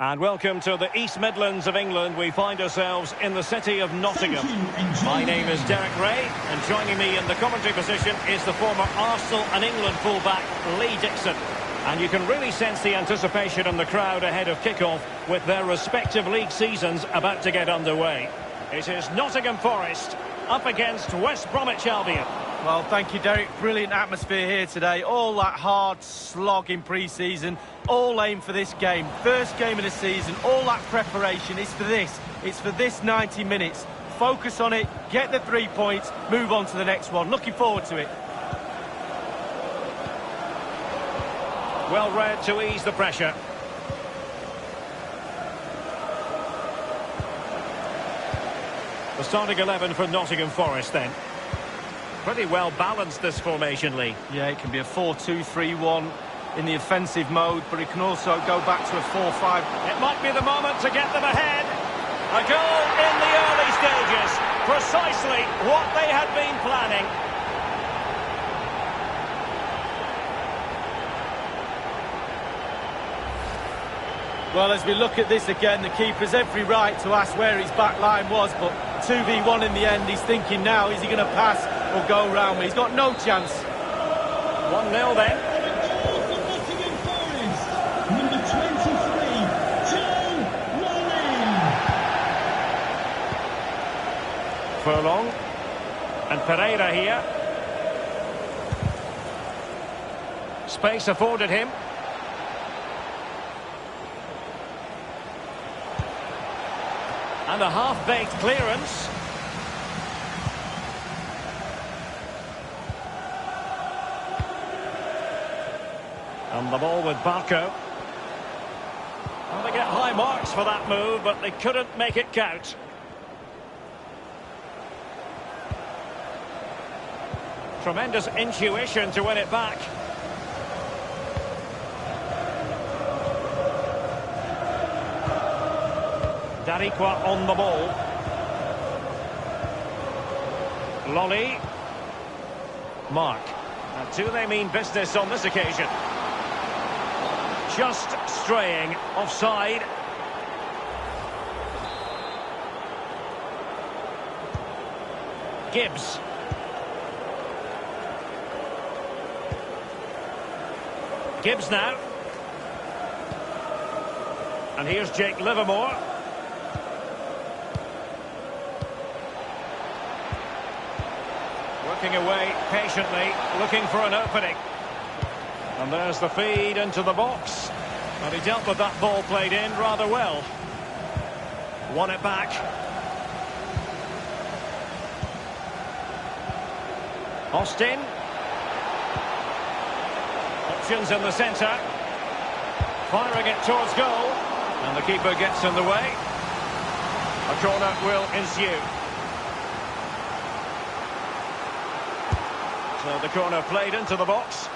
And welcome to the East Midlands of England. We find ourselves in the city of Nottingham. My name is Derek Ray, and joining me in the commentary position is the former Arsenal and England fullback, Lee Dixon. And you can really sense the anticipation in the crowd ahead of kickoff with their respective league seasons about to get underway. It is Nottingham Forest up against West Bromwich Albion. Well, thank you, Derek. Brilliant atmosphere here today. All that hard slog in pre-season, all aim for this game. First game of the season, all that preparation is for this. It's for this 90 minutes. Focus on it, get the 3 points, move on to the next one. Looking forward to it. Well read to ease the pressure. The starting 11 for Nottingham Forest then. Pretty well balanced, this formation, Lee. Yeah, it can be a 4-2-3-1 in the offensive mode, but it can also go back to a 4-5. It might be the moment to get them ahead. A goal in the early stages. Precisely what they had been planning. Well, as we look at this again, the keeper's every right to ask where his back line was, but 2v1 in the end. He's thinking now, is he going to pass or go round me? He's got no chance. 1-0 then. Number 23, Joe Walling. Furlong. And Pereira here. Space afforded him. And a half-baked clearance. And the ball with Barco. Well, they get high marks for that move, but they couldn't make it count. Tremendous intuition to win it back. Darikwa on the ball. Lolly. Mark. Now, do they mean business on this occasion? Just straying offside. Gibbs. Gibbs now. And here's Jake Livermore. Working away patiently, looking for an opening. And there's the feed into the box. And he dealt with that ball played in rather well. Won it back. Austin. Options in the centre. Firing it towards goal. And the keeper gets in the way. A corner will ensue. So the corner played into the box.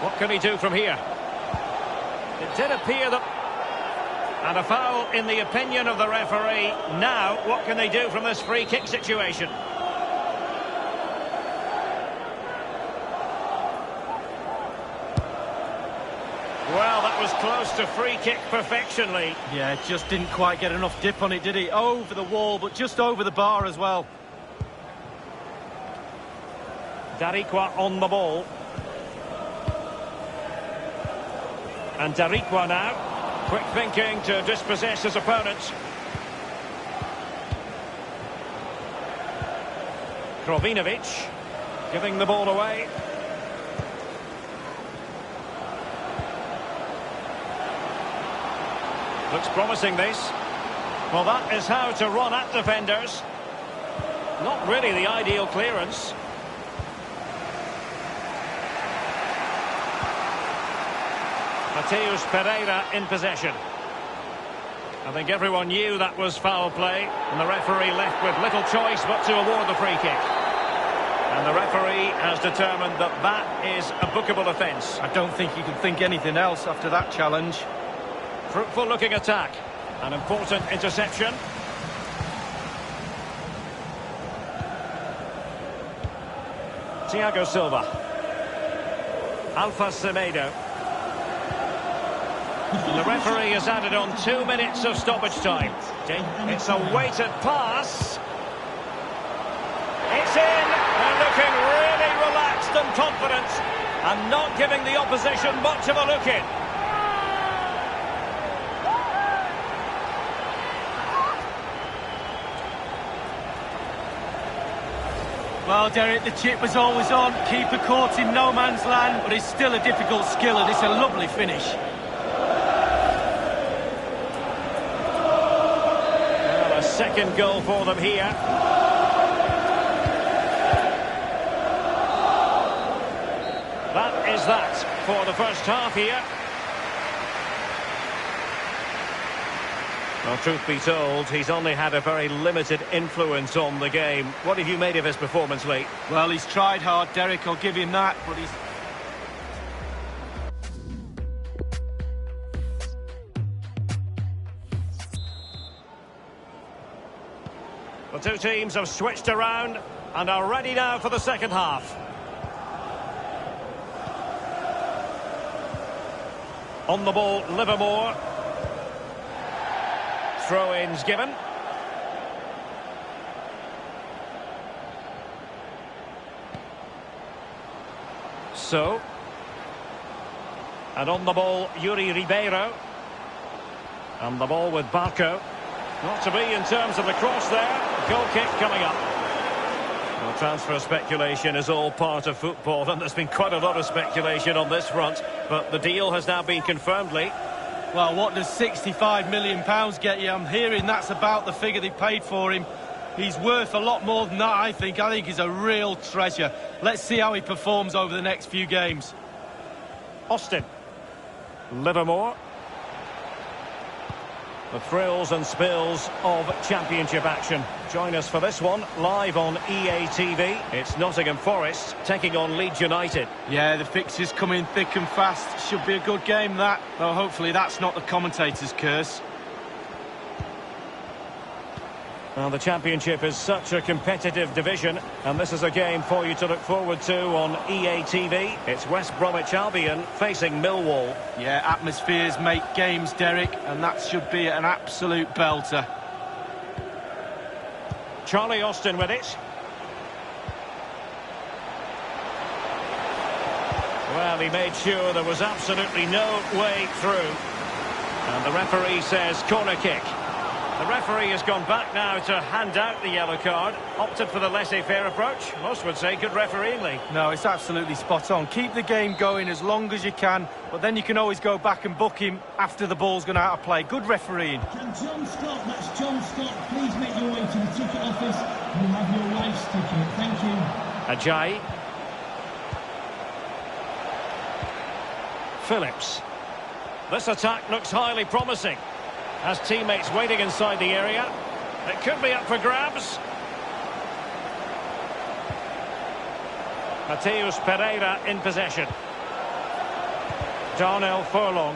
What can he do from here? It did appear that... And a foul in the opinion of the referee. Now, what can they do from this free kick situation? Well, that was close to free kick perfection, Lee. Yeah, just didn't quite get enough dip on it, did he? Over the wall, but just over the bar as well. Darikwa on the ball. And Darikwa now. Quick thinking to dispossess his opponent. Krovinovic giving the ball away. Looks promising, this. Well, that is how to run at defenders. Not really the ideal clearance. Mateus Pereira in possession. I think everyone knew that was foul play, and the referee left with little choice but to award the free kick. And the referee has determined that that is a bookable offence. I don't think you can think anything else after that challenge. Fruitful looking attack. An important interception. Thiago Silva. Alpha Semedo. And the referee has added on 2 minutes of stoppage time. It's a weighted pass. It's in, and looking really relaxed and confident, and not giving the opposition much of a look in. Well, Derek, the chip was always on. Keeper caught in no man's land, but it's still a difficult skill, and it's a lovely finish. Well, a second goal for them here. That is that for the first half here. Well, truth be told, he's only had a very limited influence on the game. What have you made of his performance, Lee? Well, he's tried hard, Derek, I'll give him that, but he's... The two teams have switched around and are ready now for the second half. On the ball, Livermore. Throw-ins given. So. And on the ball, Yuri Ribeiro. And the ball with Barco. Not to be in terms of the cross there. Goal kick coming up. Well, transfer speculation is all part of football, and there's been quite a lot of speculation on this front. But the deal has now been confirmed, Lee. Well, what does £65 million get you? I'm hearing that's about the figure they paid for him. He's worth a lot more than that, I think. I think he's a real treasure. Let's see how he performs over the next few games. Austin. Livermore. The thrills and spills of championship action. Join us for this one, live on EA TV. It's Nottingham Forest taking on Leeds United. Yeah, the fixtures come in thick and fast. Should be a good game, that. Though hopefully that's not the commentator's curse. Well, the Championship is such a competitive division, and this is a game for you to look forward to on EA TV. It's West Bromwich Albion facing Millwall. Yeah, atmospheres make games, Derek, and that should be an absolute belter. Charlie Austin with it. Well, he made sure there was absolutely no way through. And the referee says corner kick. The referee has gone back now to hand out the yellow card. Opted for the laissez-faire approach. Most would say good refereeing, Lee. No, it's absolutely spot on. Keep the game going as long as you can, but then you can always go back and book him after the ball's gone out of play. Good refereeing. Can John Scott, that's John Scott, please make your way to the ticket office. You have your wife's ticket. Thank you. Ajayi. Phillips. This attack looks highly promising. Has teammates waiting inside the area. It could be up for grabs. Mateus Pereira in possession. Darnell Furlong.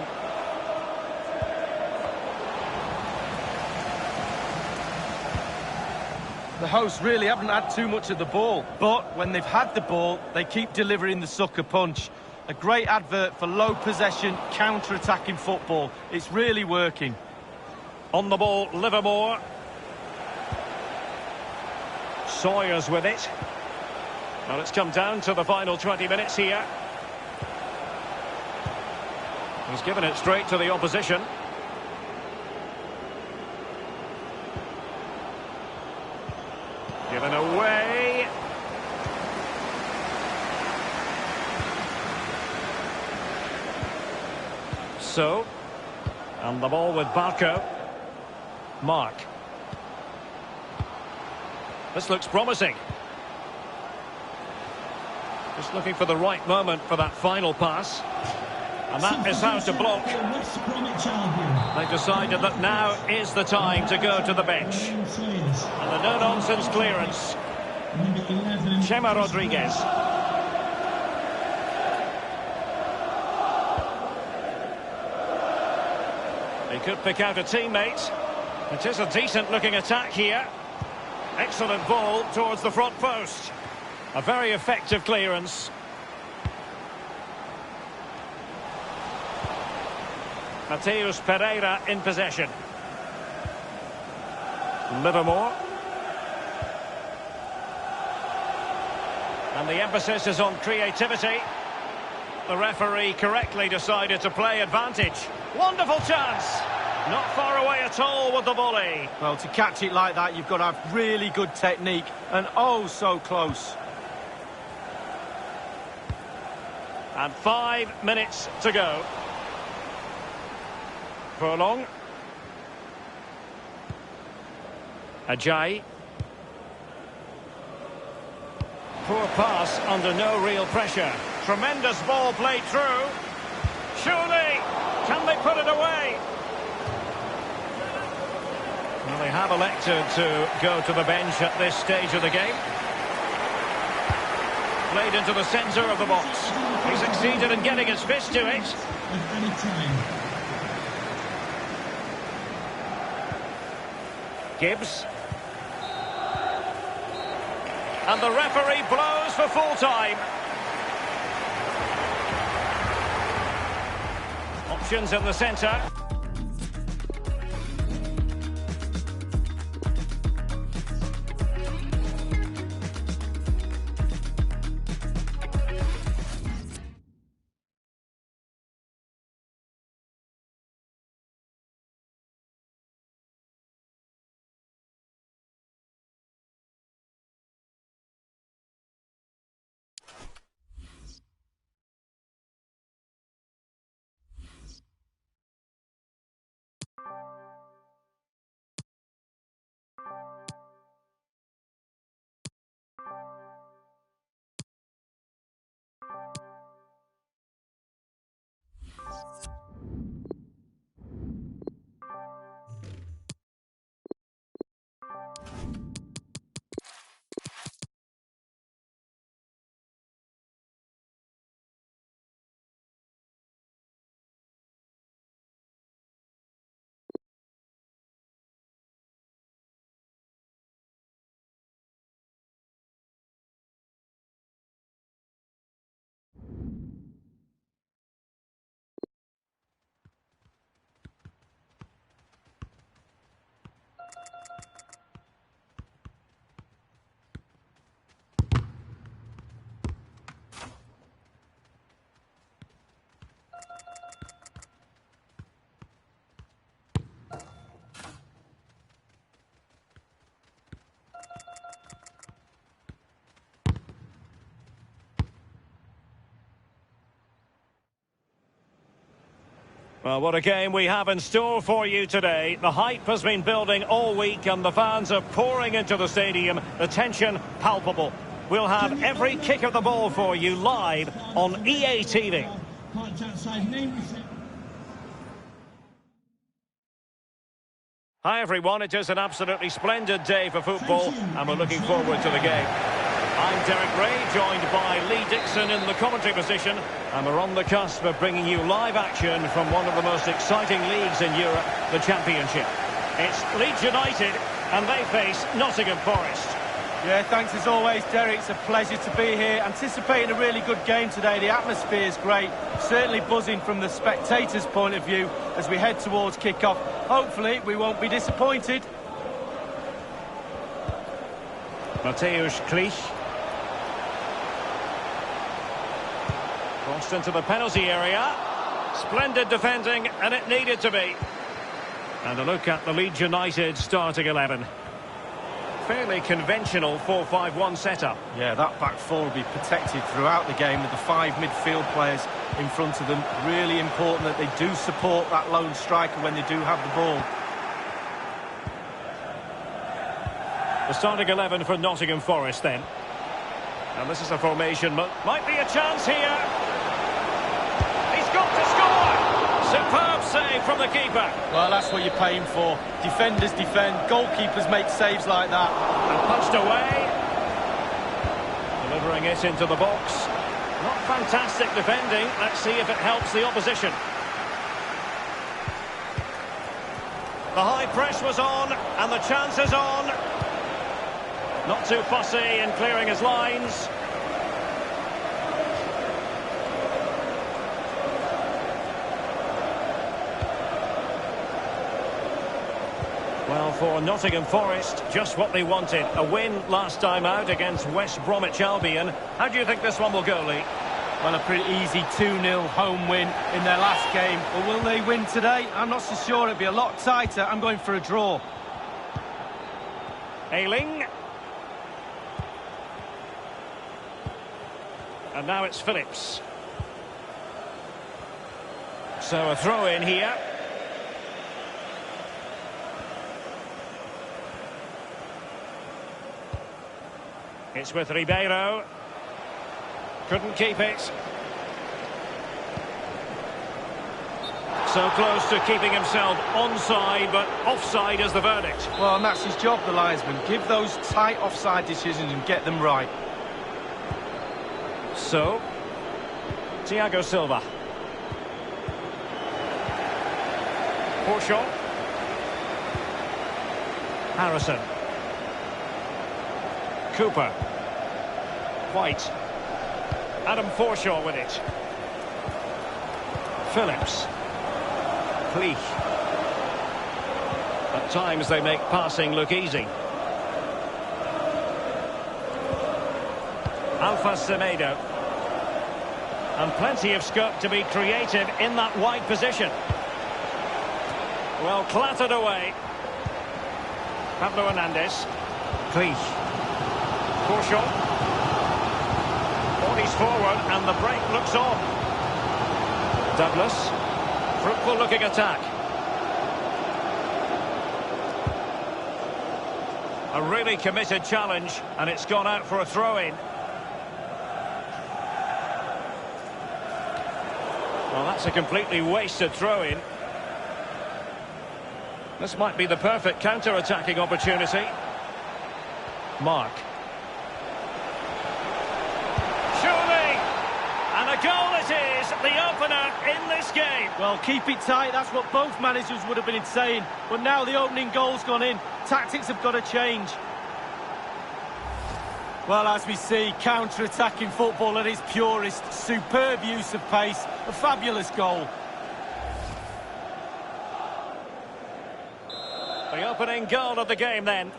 The hosts really haven't had too much of the ball, but when they've had the ball, they keep delivering the sucker punch. A great advert for low possession, counter-attacking football. It's really working. On the ball, Livermore. Sawyer's with it. Well, it's come down to the final 20 minutes here. He's given it straight to the opposition. Given away. So, and the ball with Barco. Mark. This looks promising. Just looking for the right moment for that final pass. And that is how to block. They've decided that now is the time to go to the bench. And the no-nonsense clearance. Chema Rodriguez. He could pick out a teammate. It is a decent-looking attack here. Excellent ball towards the front post. A very effective clearance. Mateus Pereira in possession. Livermore. And the emphasis is on creativity. The referee correctly decided to play advantage. Wonderful chance. Not far away at all with the volley. Well, to catch it like that, you've got to have really good technique. And oh, so close. And 5 minutes to go. Furlong. Ajayi. Poor pass under no real pressure. Tremendous ball played through. Surely, can they put it away? Well, they have elected to go to the bench at this stage of the game. Played into the centre of the box. He succeeded in getting his fist to it. Gibbs. And the referee blows for full time. Options in the centre. Well, what a game we have in store for you today. The hype has been building all week and the fans are pouring into the stadium. The tension palpable. We'll have every kick of the ball for you live on EA TV. Hi everyone, it is an absolutely splendid day for football and we're looking forward to the game. I'm Derek Ray, joined by Lee Dixon in the commentary position, and we're on the cusp of bringing you live action from one of the most exciting leagues in Europe, the Championship. It's Leeds United, and they face Nottingham Forest. Yeah, thanks as always, Derek. It's a pleasure to be here. Anticipating a really good game today. The atmosphere is great. Certainly buzzing from the spectators' point of view as we head towards kick-off. Hopefully, we won't be disappointed. Mateusz Klich. Crossed into the penalty area. Splendid defending, and it needed to be. And a look at the Leeds United starting 11. Fairly conventional 4-5-1 setup. Yeah, that back four will be protected throughout the game with the 5 midfield players in front of them. Really important that they do support that lone striker when they do have the ball. The starting 11 for Nottingham Forest then. And this is a formation, might be a chance here. He's got to score! Superb save from the keeper. Well, that's what you're paying for. Defenders defend, goalkeepers make saves like that. And punched away. Delivering it into the box. Not fantastic defending. Let's see if it helps the opposition. The high press was on, and the chance is on. Not too fussy in clearing his lines. for Nottingham Forest, just what they wanted. A win last time out against West Bromwich Albion. How do you think this one will go, Lee? Well, a pretty easy 2-0 home win in their last game. But will they win today? I'm not so sure. It'll be a lot tighter. I'm going for a draw. Ayling. And now it's Phillips. So a throw in here. It's with Ribeiro. Couldn't keep it. So close to keeping himself onside, but offside is the verdict. Well, and that's his job, the linesman. Give those tight offside decisions and get them right. So, Thiago Silva. Forshaw. Harrison. Cooper. White. Adam Forshaw with it. Phillips. Cleach. At times they make passing look easy. Alpha Semedo. And plenty of scope to be creative in that wide position. Well, clattered away. Pablo Hernandez. Cleach. Forshaw. Bodies forward and the break looks on. Douglas. Fruitful looking attack. A really committed challenge, and it's gone out for a throw-in. Well, that's a completely wasted throw-in. This might be the perfect counter-attacking opportunity. Mark. Surely! And a goal it is, the opener in this game. Well, keep it tight, that's what both managers would have been saying. But now the opening goal's gone in. Tactics have got to change. Well, as we see, counter-attacking football at its purest. Superb use of pace, a fabulous goal. The opening goal of the game then.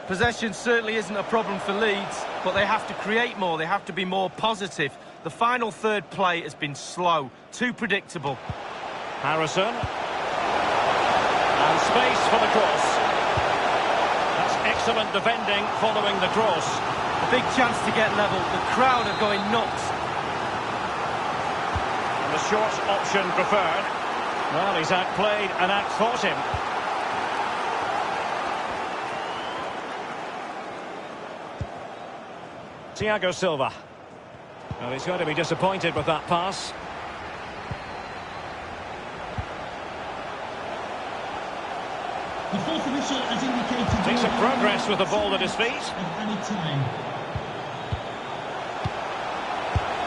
Possession certainly isn't a problem for Leeds, but they have to create more, they have to be more positive. The final third play has been slow, too predictable. Harrison. And space for the cross. That's excellent defending following the cross. A big chance to get level, the crowd are going nuts. And the short option preferred. Well, he's outplayed and outthought him. Thiago Silva. Well, he's going to be disappointed with that pass. The fourth official has indicated... Makes some progress with the ball at his feet. At any time.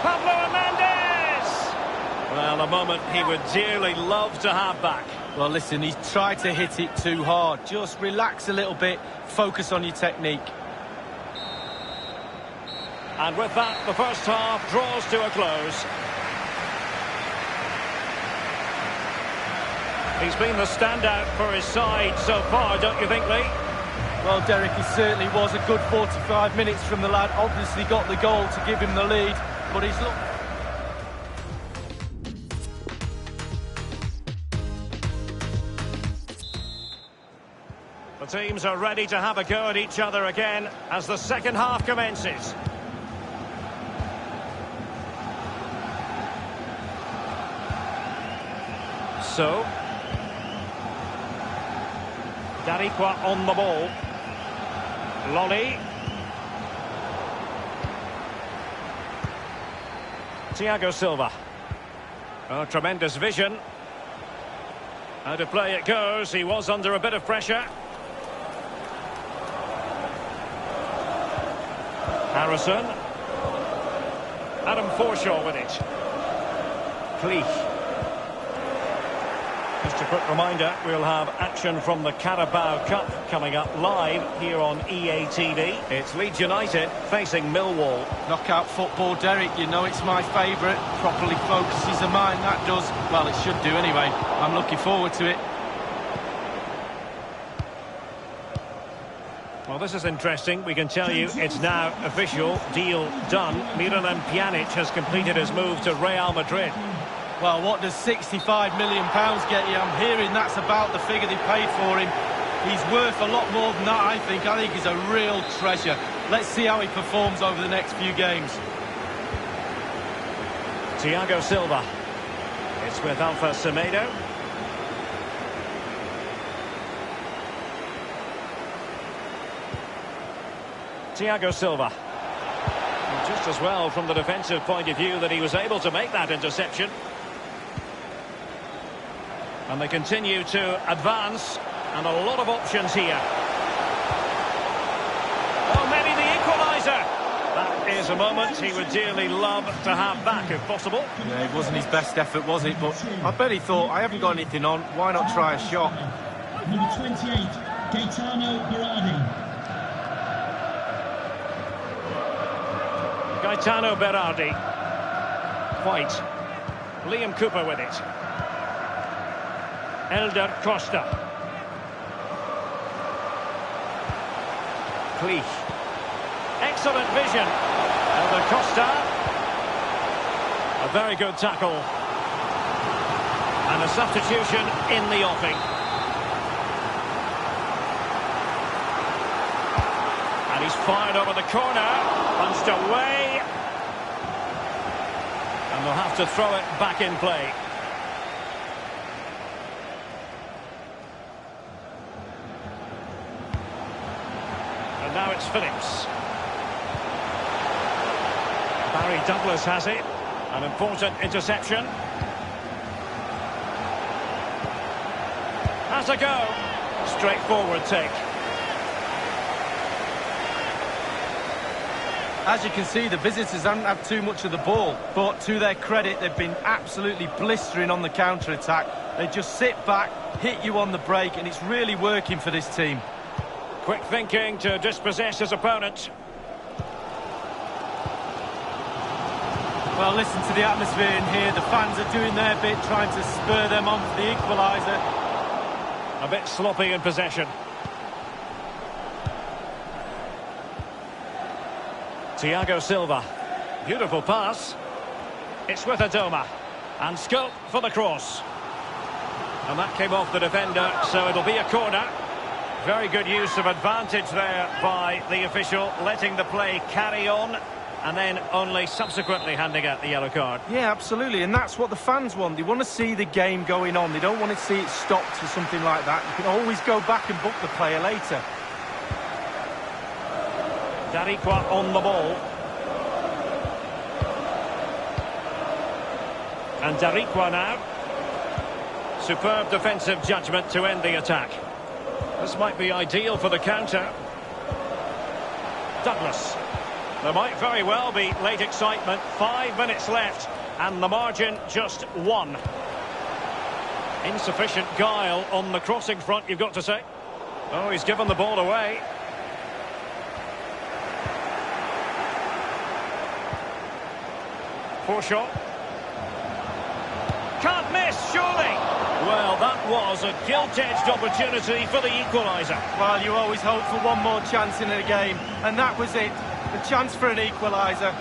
Pablo Hernandez! Well, a moment he would dearly love to have back. Well, listen, he's tried to hit it too hard. Just relax a little bit, focus on your technique. And with that, the first half draws to a close. He's been the standout for his side so far, don't you think, Lee? Well, Derek, he certainly was a good 45 minutes from the lad. Obviously got the goal to give him the lead, but he's looked... The teams are ready to have a go at each other again as the second half commences. So, Darikwa on the ball. Lolly. Thiago Silva. Oh, tremendous vision. How to play it goes. He was under a bit of pressure. Harrison. Adam Forshaw with it. Cleach. Just a quick reminder, we'll have action from the Carabao Cup coming up live here on EA TV. It's Leeds United facing Millwall. Knockout football, Derek, you know it's my favourite. Properly focuses the mind, that does. Well, it should do anyway. I'm looking forward to it. Well, this is interesting. We can tell you it's now official. Deal done. Miralem Pjanic has completed his move to Real Madrid. Well, what does £65 million get you? I'm hearing that's about the figure they paid for him. He's worth a lot more than that, I think. I think he's a real treasure. Let's see how he performs over the next few games. Thiago Silva. It's with Alpha Semedo. Thiago Silva. Just as well from the defensive point of view that he was able to make that interception. And they continue to advance, and a lot of options here. Oh, maybe the equaliser. That is a moment he would dearly love to have back, if possible. Yeah, it wasn't his best effort, was it? But I bet he thought, I haven't got anything on, why not try a shot? Number 28, Gaetano Berardi. Gaetano Berardi. White. Liam Cooper with it. Elder Costa. Cleef. Excellent vision. Elder Costa. A very good tackle. And a substitution in the offing. And he's fired over the corner. Punched away. And they'll have to throw it back in play. And now it's Phillips. Barry Douglas has it. An important interception. Has a go. Straightforward take. As you can see, the visitors haven't had too much of the ball, but to their credit, they've been absolutely blistering on the counter-attack. They just sit back, hit you on the break, and it's really working for this team. Quick thinking to dispossess his opponent. Well, listen to the atmosphere in here. The fans are doing their bit, trying to spur them on for the equaliser. A bit sloppy in possession. Thiago Silva. Beautiful pass. It's with Adoma. And scope for the cross. And that came off the defender, so it'll be a corner. Very good use of advantage there by the official, letting the play carry on, and then only subsequently handing out the yellow card. Yeah, absolutely, and that's what the fans want. They want to see the game going on. They don't want to see it stopped for something like that. You can always go back and book the player later. Darikwa on the ball. And Darikwa now. Superb defensive judgment to end the attack. This might be ideal for the counter. Douglas. There might very well be late excitement. 5 minutes left, and the margin just 1. Insufficient guile on the crossing front, you've got to say. Oh, he's given the ball away. Poor shot. Can't miss, surely. Well, that was a gilt-edged opportunity for the equaliser. Well, you always hope for one more chance in a game, and that was it. The chance for an equaliser.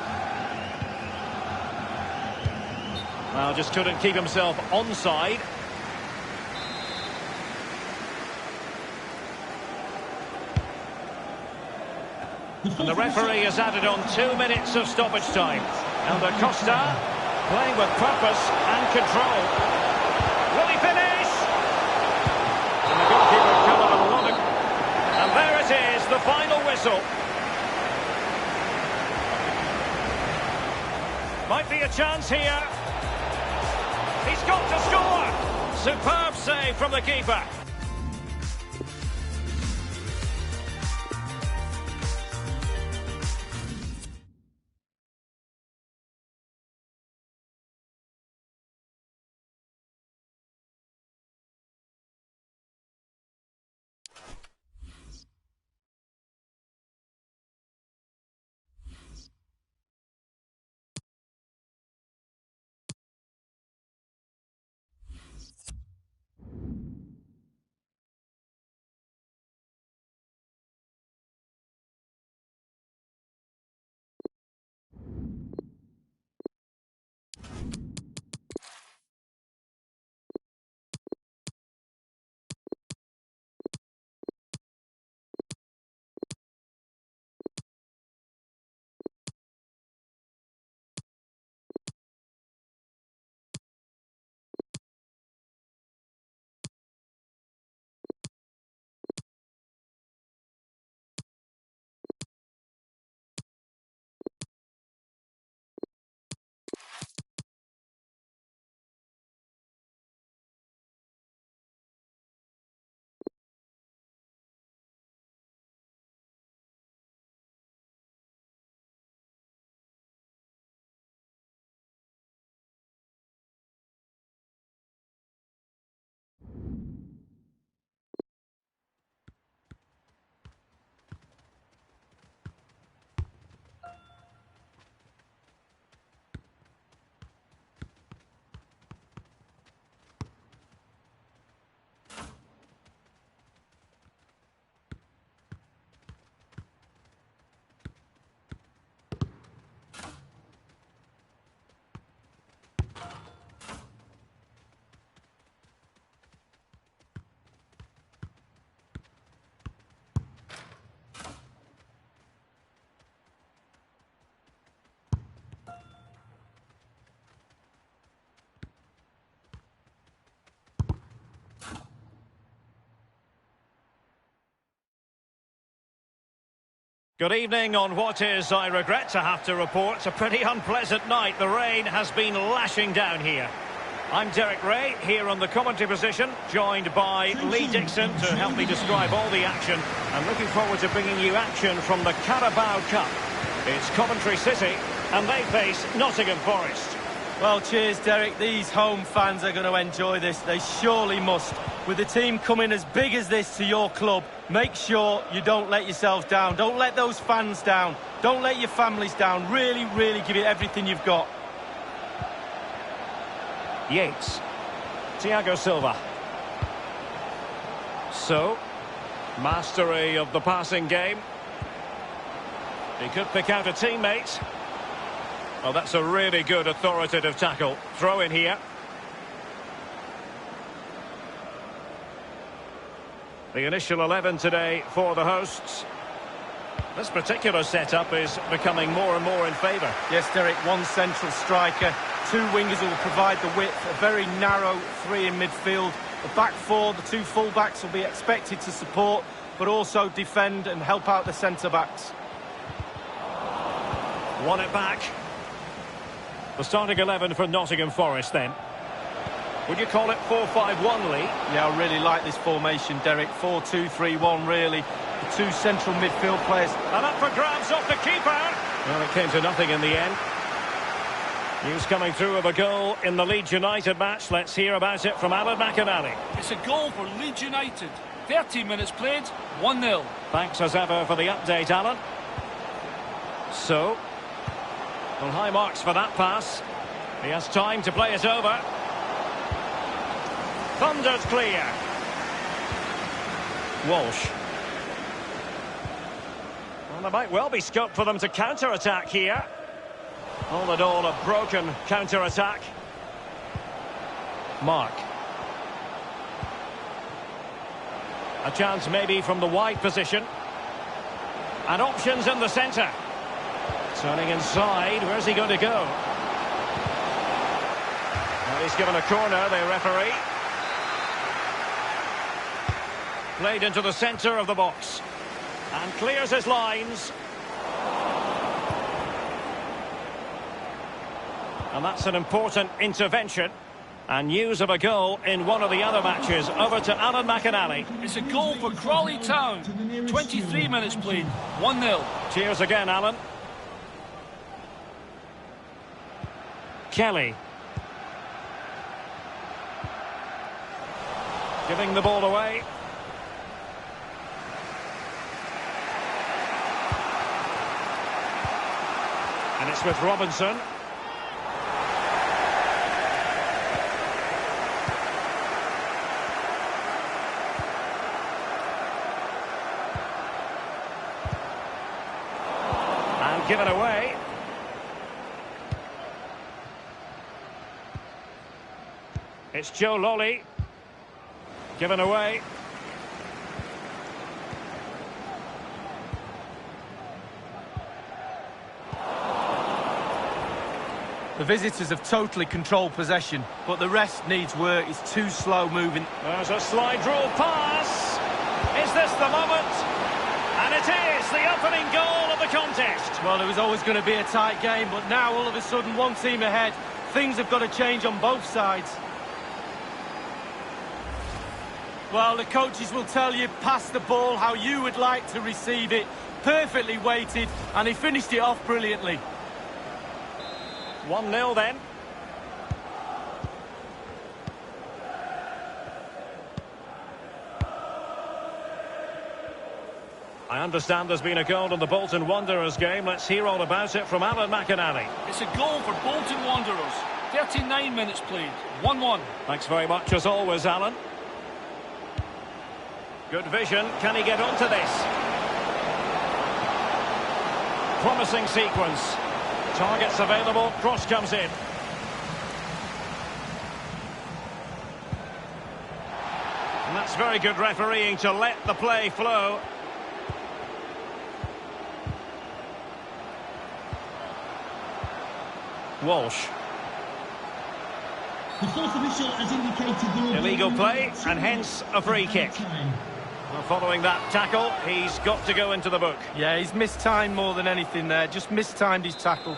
Well, just couldn't keep himself onside. And the referee has added on 2 minutes of stoppage time. Elder Costa playing with purpose and control. Will he finish? And the goalkeeper covered a lot of... And there it is, the final whistle. Might be a chance here. He's got to score. Superb save from the keeper. Good evening on what is, I regret to have to report, a pretty unpleasant night. The rain has been lashing down here. I'm Derek Ray, here on the commentary position, joined by Lee Dixon to help me describe all the action. I'm looking forward to bringing you action from the Carabao Cup. It's Coventry City, and they face Nottingham Forest. Well, cheers, Derek. These home fans are going to enjoy this. They surely must. With the team coming as big as this to your club, make sure you don't let yourselves down. Don't let those fans down. Don't let your families down. Really, really give it everything you've got. Yates. Thiago Silva. So, mastery of the passing game. He could pick out a teammate. Oh, that's a really good authoritative tackle. Throw in here. The initial 11 today for the hosts. This particular setup is becoming more and more in favour. Yes, Derek, one central striker, two wingers who will provide the width, a very narrow three in midfield. The back four, the two full-backs will be expected to support, but also defend and help out the centre-backs. Won it back. The starting 11 for Nottingham Forest then. Would you call it 4-5-1, Lee? Yeah, I really like this formation, Derek. 4-2-3-1, really. The two central midfield players. And up for grabs off the keeper. Well, it came to nothing in the end. News coming through of a goal in the Leeds United match. Let's hear about it from Alan McInally. It's a goal for Leeds United. 13 minutes played, 1-0. Thanks as ever for the update, Alan. So, well, high marks for that pass. He has time to play it over. Thundered clear. Walsh. Well, there might well be scope for them to counter-attack here. All in all, a broken counter-attack. Mark. A chance maybe from the wide position. And options in the centre. Turning inside, where's he going to go? Well, he's given a corner, the referee. Played into the centre of the box. And clears his lines. And that's an important intervention. And news of a goal in one of the other matches. Over to Alan McInally. It's a goal for Crawley Town. 23 minutes played, 1-0. Cheers again, Alan. Kelly. Giving the ball away. And it's with Robinson. And given away. It's Joe Lolly. Given away. The visitors have totally controlled possession, but the rest needs work. It's too slow moving. There's a slide rule pass. Is this the moment? And it is the opening goal of the contest. Well, it was always going to be a tight game, but now all of a sudden one team ahead. Things have got to change on both sides. Well, the coaches will tell you, pass the ball how you would like to receive it. Perfectly weighted, and he finished it off brilliantly. 1-0 then. I understand there's been a goal in the Bolton Wanderers game. Let's hear all about it from Alan McInally. It's a goal for Bolton Wanderers. 39 minutes played, 1-1. Thanks very much as always, Alan. Good vision. Can he get onto this? Promising sequence. Targets available. Cross comes in. And that's very good refereeing to let the play flow. Walsh. The fourth official has indicated the Illegal play, and hence a free kick. Well, following that tackle, he's got to go into the book. Yeah, he's mistimed more than anything there. Just mistimed his tackle.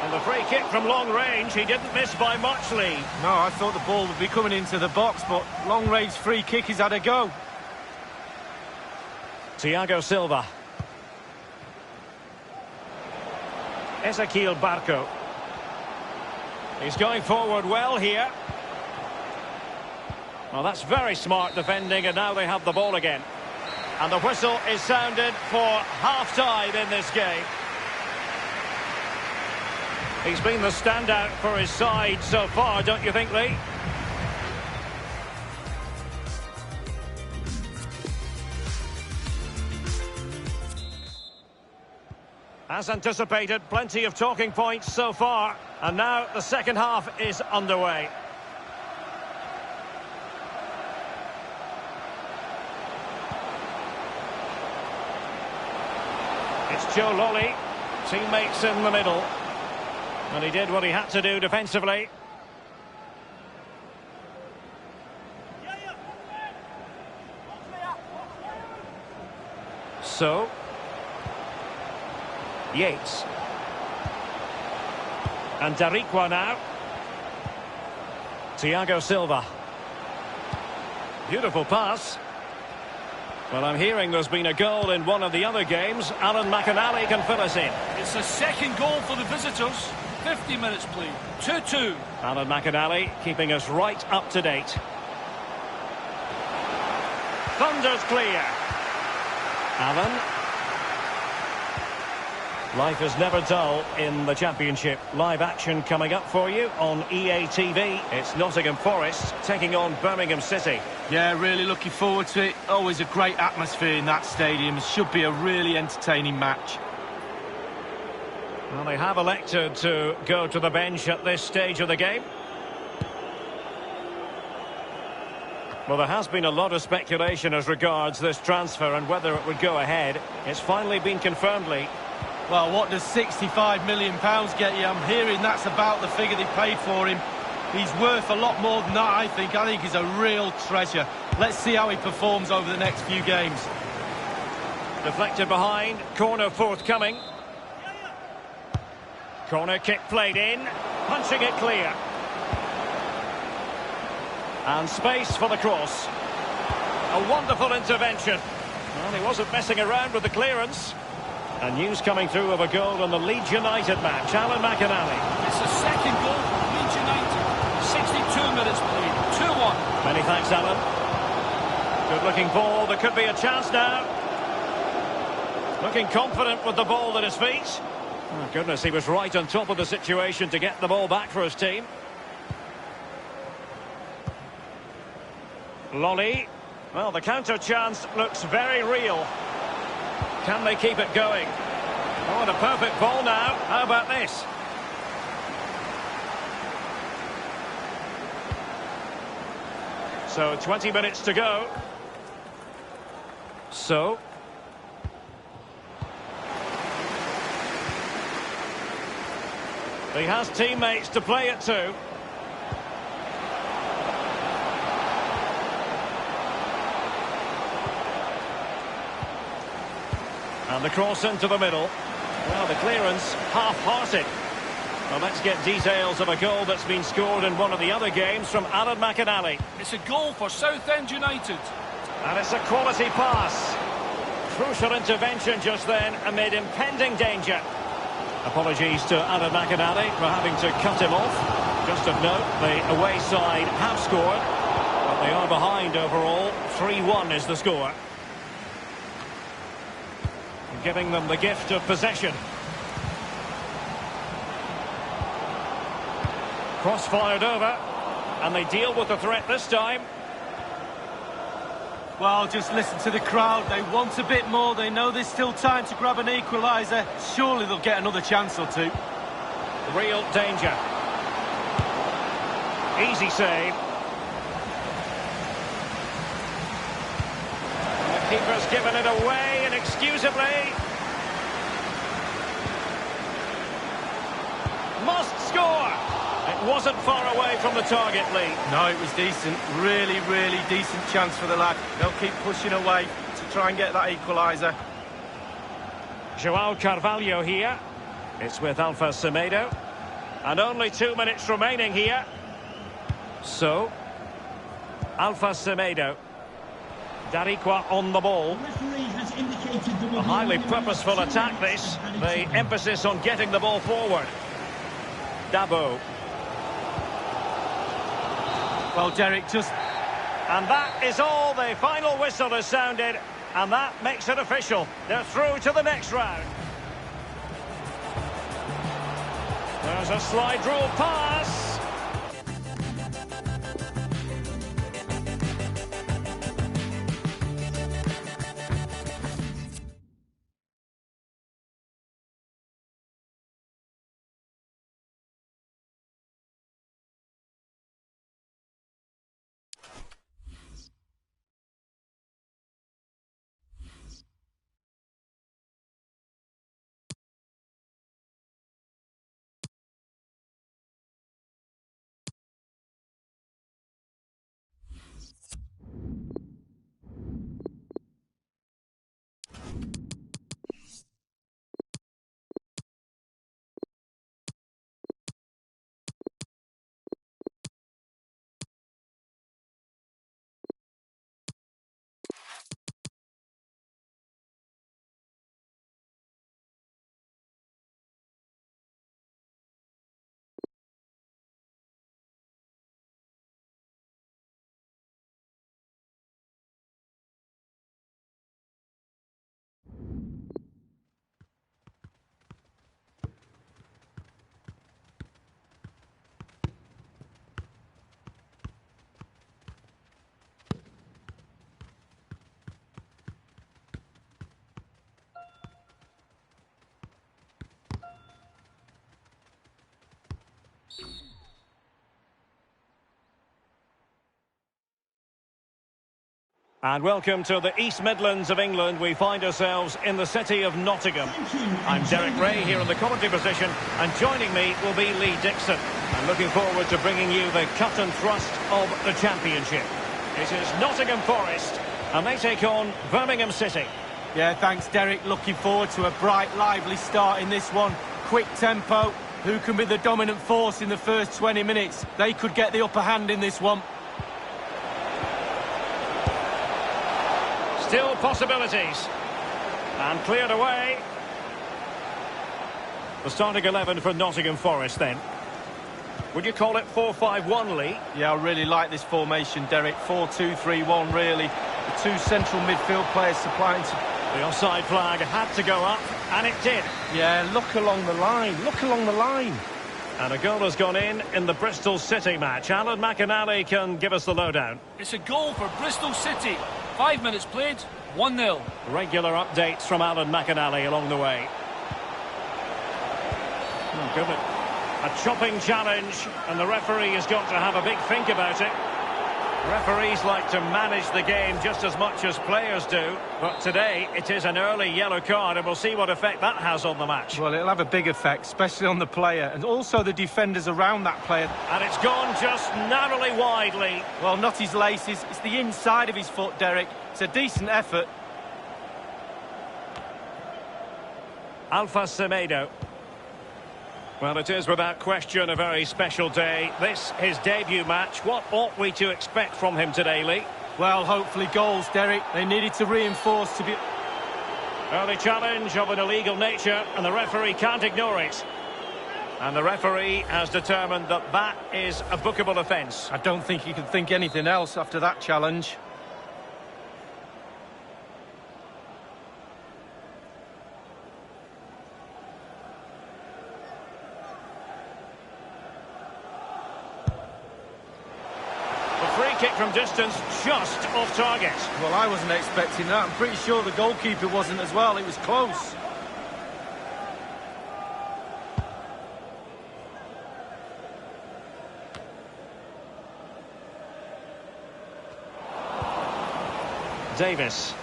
And the free kick from long range, he didn't miss by much, Lee. No, I thought the ball would be coming into the box, but long-range free kick, he's had a go. Thiago Silva. Ezequiel Barco. He's going forward well here. Well, that's very smart defending, and now they have the ball again. And the whistle is sounded for half-time in this game. He's been the standout for his side so far, don't you think, Lee? As anticipated, plenty of talking points so far. And now the second half is underway. It's Joe Lolly, teammates in the middle. And he did what he had to do defensively. So, Yates. And Darikwa now. Thiago Silva. Beautiful pass. Well, I'm hearing there's been a goal in one of the other games. Alan McInally can fill us in. It's the second goal for the visitors. 50 minutes played. 2-2. Alan McInally keeping us right up to date. Thunder's clear. Alan. Life is never dull in the Championship. Live action coming up for you on EA TV. It's Nottingham Forest taking on Birmingham City. Yeah, really looking forward to it. Always a great atmosphere in that stadium. It should be a really entertaining match. Well, they have elected to go to the bench at this stage of the game. Well, there has been a lot of speculation as regards this transfer and whether it would go ahead. It's finally been confirmed, Lee. Well, what does £65 million get you? I'm hearing that's about the figure they paid for him. He's worth a lot more than that, I think. I think he's a real treasure. Let's see how he performs over the next few games. Deflected behind, corner forthcoming. Corner kick played in, punching it clear. And space for the cross. A wonderful intervention. Well, he wasn't messing around with the clearance. And news coming through of a goal in the Leeds United match. Alan McInally. It's the second goal for Leeds United. 62 minutes played. 2-1. Many thanks, Alan. Good-looking ball. There could be a chance now. Looking confident with the ball at his feet. Oh, goodness, he was right on top of the situation to get the ball back for his team. Lolly. Well, the counter chance looks very real. Can they keep it going? Oh, and a perfect ball now. How about this? So, 20 minutes to go. So. He has teammates to play it to. And the cross into the middle. Well, the clearance half-hearted. Well, let's get details of a goal that's been scored in one of the other games from Alan McInally. It's a goal for Southend United. And it's a quality pass. Crucial intervention just then amid impending danger. Apologies to Alan McInally for having to cut him off. Just of note, the away side have scored, but they are behind overall. 3-1 is the score. Giving them the gift of possession. Cross fired over, and they deal with the threat this time. Well, just listen to the crowd. They want a bit more. They know there's still time to grab an equaliser. Surely they'll get another chance or two. Real danger. Easy save. The keeper's given it away inexcusably. Must score. It wasn't far away from the target, Lee. No, it was decent. Really, really decent chance for the lad. They'll keep pushing away to try and get that equaliser. João Carvalho here. It's with Alpha Semedo. And only 2 minutes remaining here. So, Alpha Semedo. Dariqua on the ball. A highly purposeful attack this. The emphasis on getting the ball forward. Dabo. Well, Derek, just... And that is all. The final whistle has sounded. And that makes it official. They're through to the next round. There's a slide rule pass. And welcome to the East Midlands of England. We find ourselves in the city of Nottingham. I'm Derek Ray here in the commentary position, and joining me will be Lee Dixon. I'm looking forward to bringing you the cut and thrust of the championship. It is Nottingham Forest, and they take on Birmingham City. Yeah, thanks, Derek. Looking forward to a bright, lively start in this one. Quick tempo. Who can be the dominant force in the first 20 minutes? They could get the upper hand in this one. Still possibilities. And cleared away. The starting 11 for Nottingham Forest then. Would you call it 4-5-1, Lee? Yeah, I really like this formation, Derek. 4-2-3-1, really. The two central midfield players supplying... The offside flag had to go up, and it did. Yeah, look along the line. Look along the line. And a goal has gone in the Bristol City match. Alan McInally can give us the lowdown. It's a goal for Bristol City. 5 minutes played, 1-0. Regular updates from Alan McInally along the way. Oh, goodness. A chopping challenge, and the referee has got to have a big think about it. Referees like to manage the game just as much as players do, but today it is an early yellow card, and we'll see what effect that has on the match. Well, it'll have a big effect, especially on the player, and also the defenders around that player. And it's gone just narrowly widely. Well, not his laces, it's the inside of his foot, Derek. It's a decent effort. Alpha Semedo. Well, it is without question a very special day. This, his debut match. What ought we to expect from him today, Lee? Well, hopefully goals, Derek. They needed to reinforce to be... Early challenge of an illegal nature, and the referee can't ignore it. And the referee has determined that that is a bookable offence. I don't think he could think anything else after that challenge. Kick from distance, just off target. Well, I wasn't expecting that. I'm pretty sure the goalkeeper wasn't as well. It was close. Davis.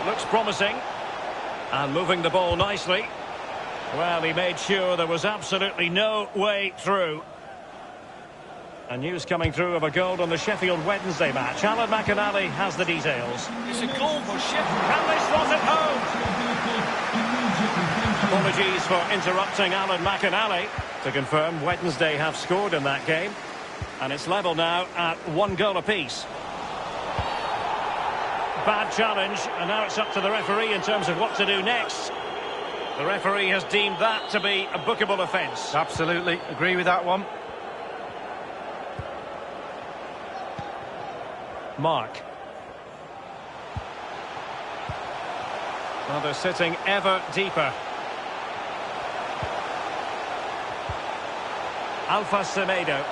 looks promising. And moving the ball nicely. Well, he made sure there was absolutely no way through. And news coming through of a goal on the Sheffield Wednesday match. Alan McInally has the details. It's a goal for Sheffield. Can they slot it home? Apologies for interrupting Alan McInally. To confirm, Wednesday have scored in that game. And it's level now at 1 goal apiece. Bad challenge, and now it's up to the referee in terms of what to do next. The referee has deemed that to be a bookable offence. Absolutely, agree with that one. Mark. Well, they're sitting ever deeper. Alpha Semedo.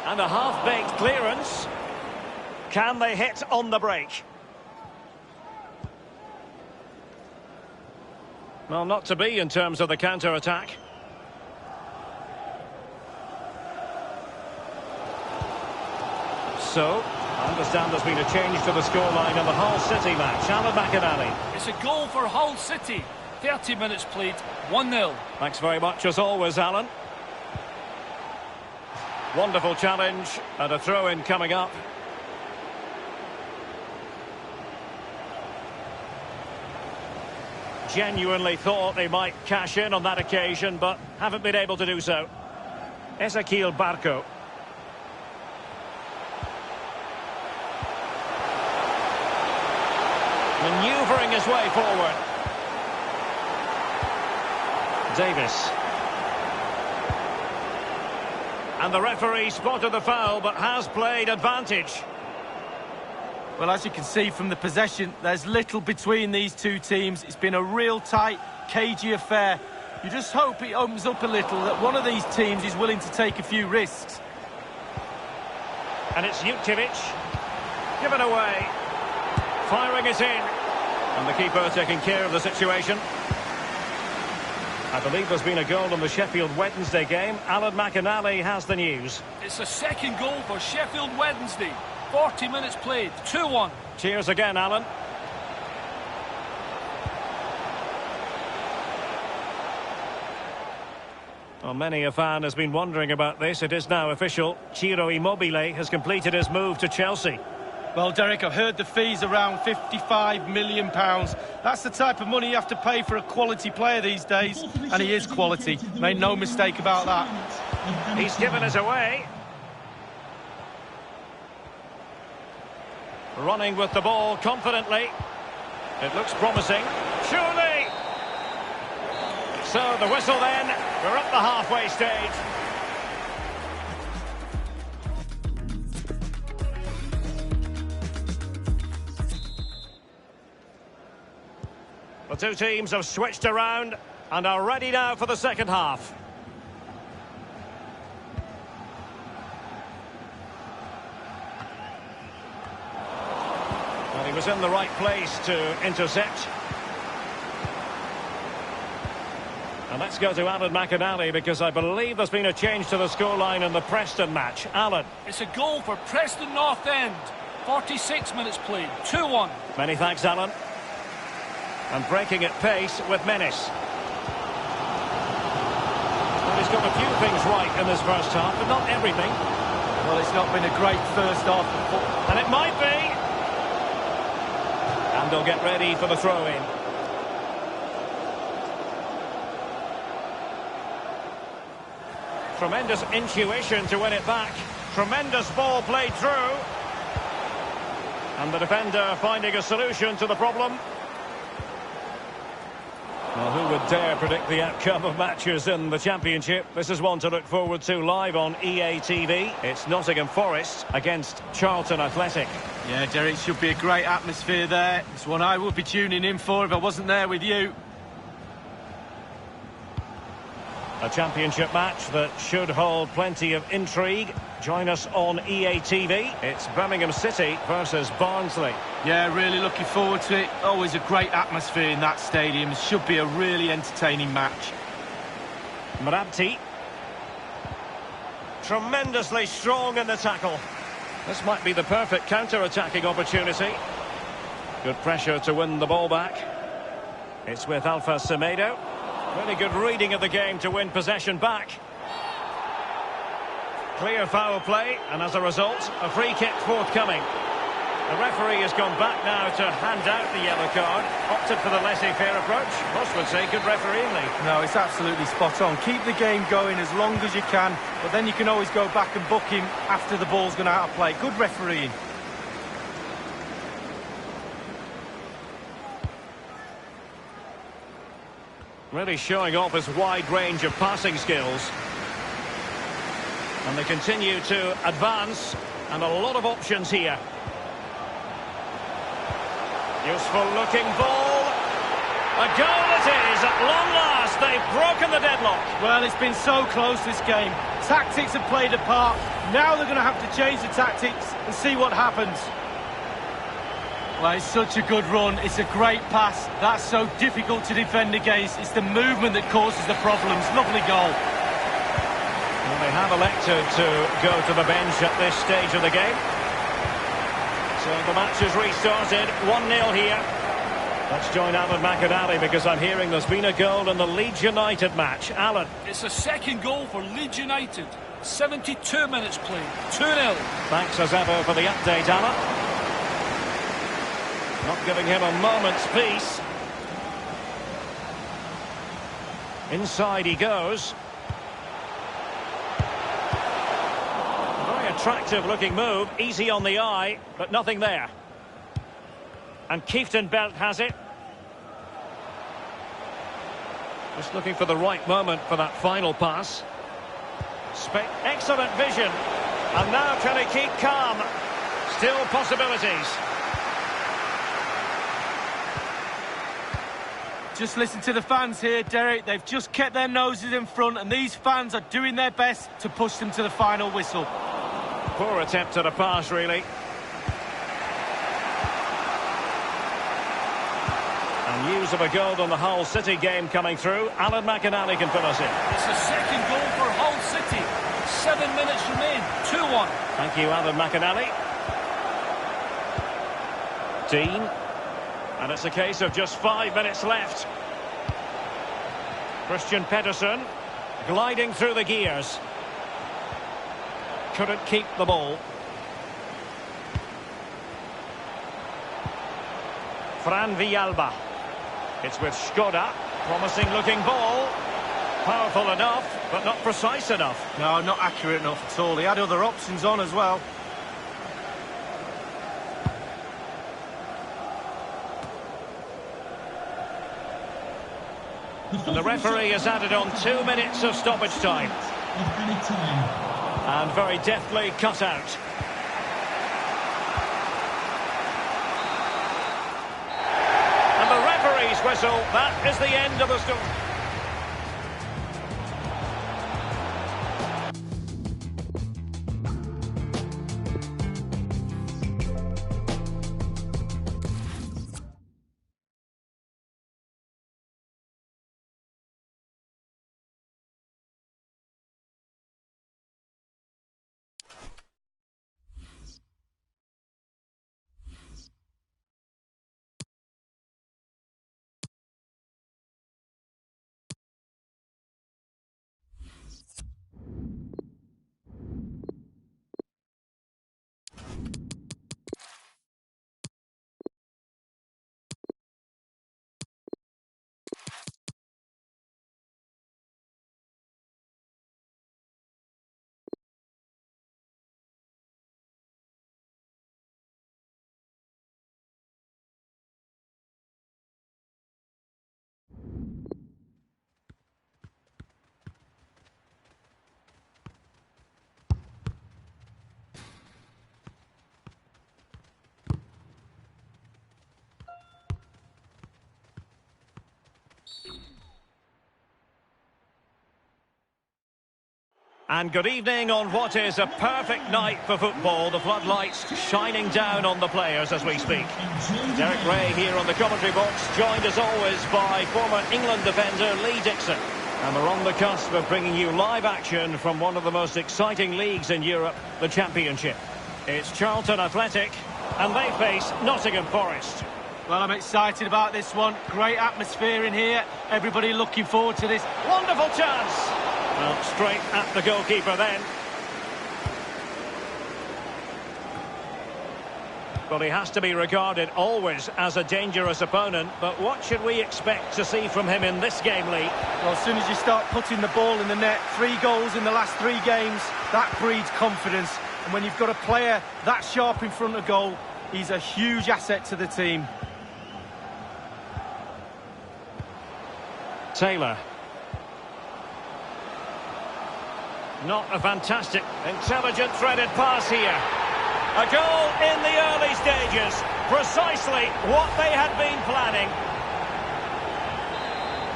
And a half-baked clearance. Can they hit on the break? Well, not to be in terms of the counter-attack. So, I understand there's been a change to the scoreline in the Hull City match. Alan McInally. It's a goal for Hull City. 30 minutes played, 1-0. Thanks very much as always, Alan. Wonderful challenge and a throw-in coming up. Genuinely thought they might cash in on that occasion, but haven't been able to do so. Ezequiel Barco. Manoeuvring his way forward. Davis. And the referee spotted the foul, but has played advantage. Well, as you can see from the possession, there's little between these two teams. It's been a real tight, cagey affair. You just hope it opens up a little, that one of these teams is willing to take a few risks. And it's Jutkiewicz. Given away. Firing it in. And the keeper taking care of the situation. I believe there's been a goal in the Sheffield Wednesday game. Alan McInally has the news. It's a second goal for Sheffield Wednesday. 40 minutes played, 2-1. Cheers again, Alan. Well, many a fan has been wondering about this. It is now official. Ciro Immobile has completed his move to Chelsea. Well, Derek, I've heard the fees around £55 million. That's the type of money you have to pay for a quality player these days. And he is quality. Made no mistake about that. He's given us away. Running with the ball confidently. It looks promising. Surely! So the whistle then. We're up the halfway stage. The two teams have switched around and are ready now for the second half. Well, he was in the right place to intercept. And let's go to Alan McInally, because I believe there's been a change to the scoreline in the Preston match. Alan. It's a goal for Preston North End. 46 minutes played, 2-1. Many thanks, Alan. And breaking at pace with menace. Well, he's got a few things right in this first half, but not everything. Well, it's not been a great first half of football. And it might be. And they'll get ready for the throw-in. Tremendous intuition to win it back. Tremendous ball played through. And the defender finding a solution to the problem. Well, who would dare predict the outcome of matches in the Championship? This is one to look forward to live on EA TV. It's Nottingham Forest against Charlton Athletic. Yeah, Derek, should be a great atmosphere there. It's one I would be tuning in for if I wasn't there with you. A Championship match that should hold plenty of intrigue. Join us on EA TV. It's Birmingham City versus Barnsley. Yeah, really looking forward to it. Always a great atmosphere in that stadium. It should be a really entertaining match. Mrabti. Tremendously strong in the tackle. This might be the perfect counter-attacking opportunity. Good pressure to win the ball back. It's with Alpha Semedo. Really good reading of the game to win possession back. Clear foul play, and as a result, a free kick forthcoming. The referee has gone back now to hand out the yellow card. Opted for the laissez-faire approach. Most would say good refereeing, Lee. No, it's absolutely spot on. Keep the game going as long as you can, but then you can always go back and book him after the ball's gone out of play. Good refereeing. Really showing off his wide range of passing skills. And they continue to advance, and a lot of options here. Useful looking ball. A goal it is at long last. They've broken the deadlock. Well, it's been so close this game. Tactics have played a part. Now they're going to have to change the tactics and see what happens. Well, it's such a good run. It's a great pass. That's so difficult to defend against. It's the movement that causes the problems. Lovely goal. Well, they have elected to go to the bench at this stage of the game. So the match has restarted. 1-0 here. Let's join Alan McAnally because I'm hearing there's been a goal in the Leeds United match. Alan. It's a second goal for Leeds United. 72 minutes played. 2-0. Thanks as ever for the update, Alan. Not giving him a moment's peace. Inside he goes. Attractive looking move, easy on the eye, but nothing there. And Kieftenbelt has it. Just looking for the right moment for that final pass. Excellent vision. And now trying to keep calm. Still possibilities. Just listen to the fans here, Derek. They've just kept their noses in front, and these fans are doing their best to push them to the final whistle. Poor attempt at a pass, really. And news of a goal on the Hull City game coming through. Alan McAnally can fill us in. It's a second goal for Hull City. 7 minutes remain. 2-1. Thank you, Alan McAnally. Dean. And it's a case of just 5 minutes left. Christian Pedersen gliding through the gears. Couldn't keep the ball. Fran Villalba. It's with Skoda. Promising looking ball. Powerful enough, but not precise enough. No, not accurate enough at all. He had other options on as well. And the referee has added on 2 minutes of stoppage time. And very deftly cut out. And the referee's whistle, that is the end of the story. And good evening on what is a perfect night for football. The floodlights shining down on the players as we speak. Derek Ray here on the commentary box, joined as always by former England defender Lee Dixon. And we're on the cusp of bringing you live action from one of the most exciting leagues in Europe, the Championship. It's Charlton Athletic, and they face Nottingham Forest. Well, I'm excited about this one. Great atmosphere in here. Everybody looking forward to this. Wonderful chance. Well, straight at the goalkeeper then. Well, he has to be regarded always as a dangerous opponent, but what should we expect to see from him in this game, Lee? Well, as soon as you start putting the ball in the net, 3 goals in the last 3 games, that breeds confidence. And when you've got a player that sharp in front of goal, he's a huge asset to the team. Taylor. Not a fantastic, intelligent threaded pass here. A goal in the early stages. Precisely what they had been planning.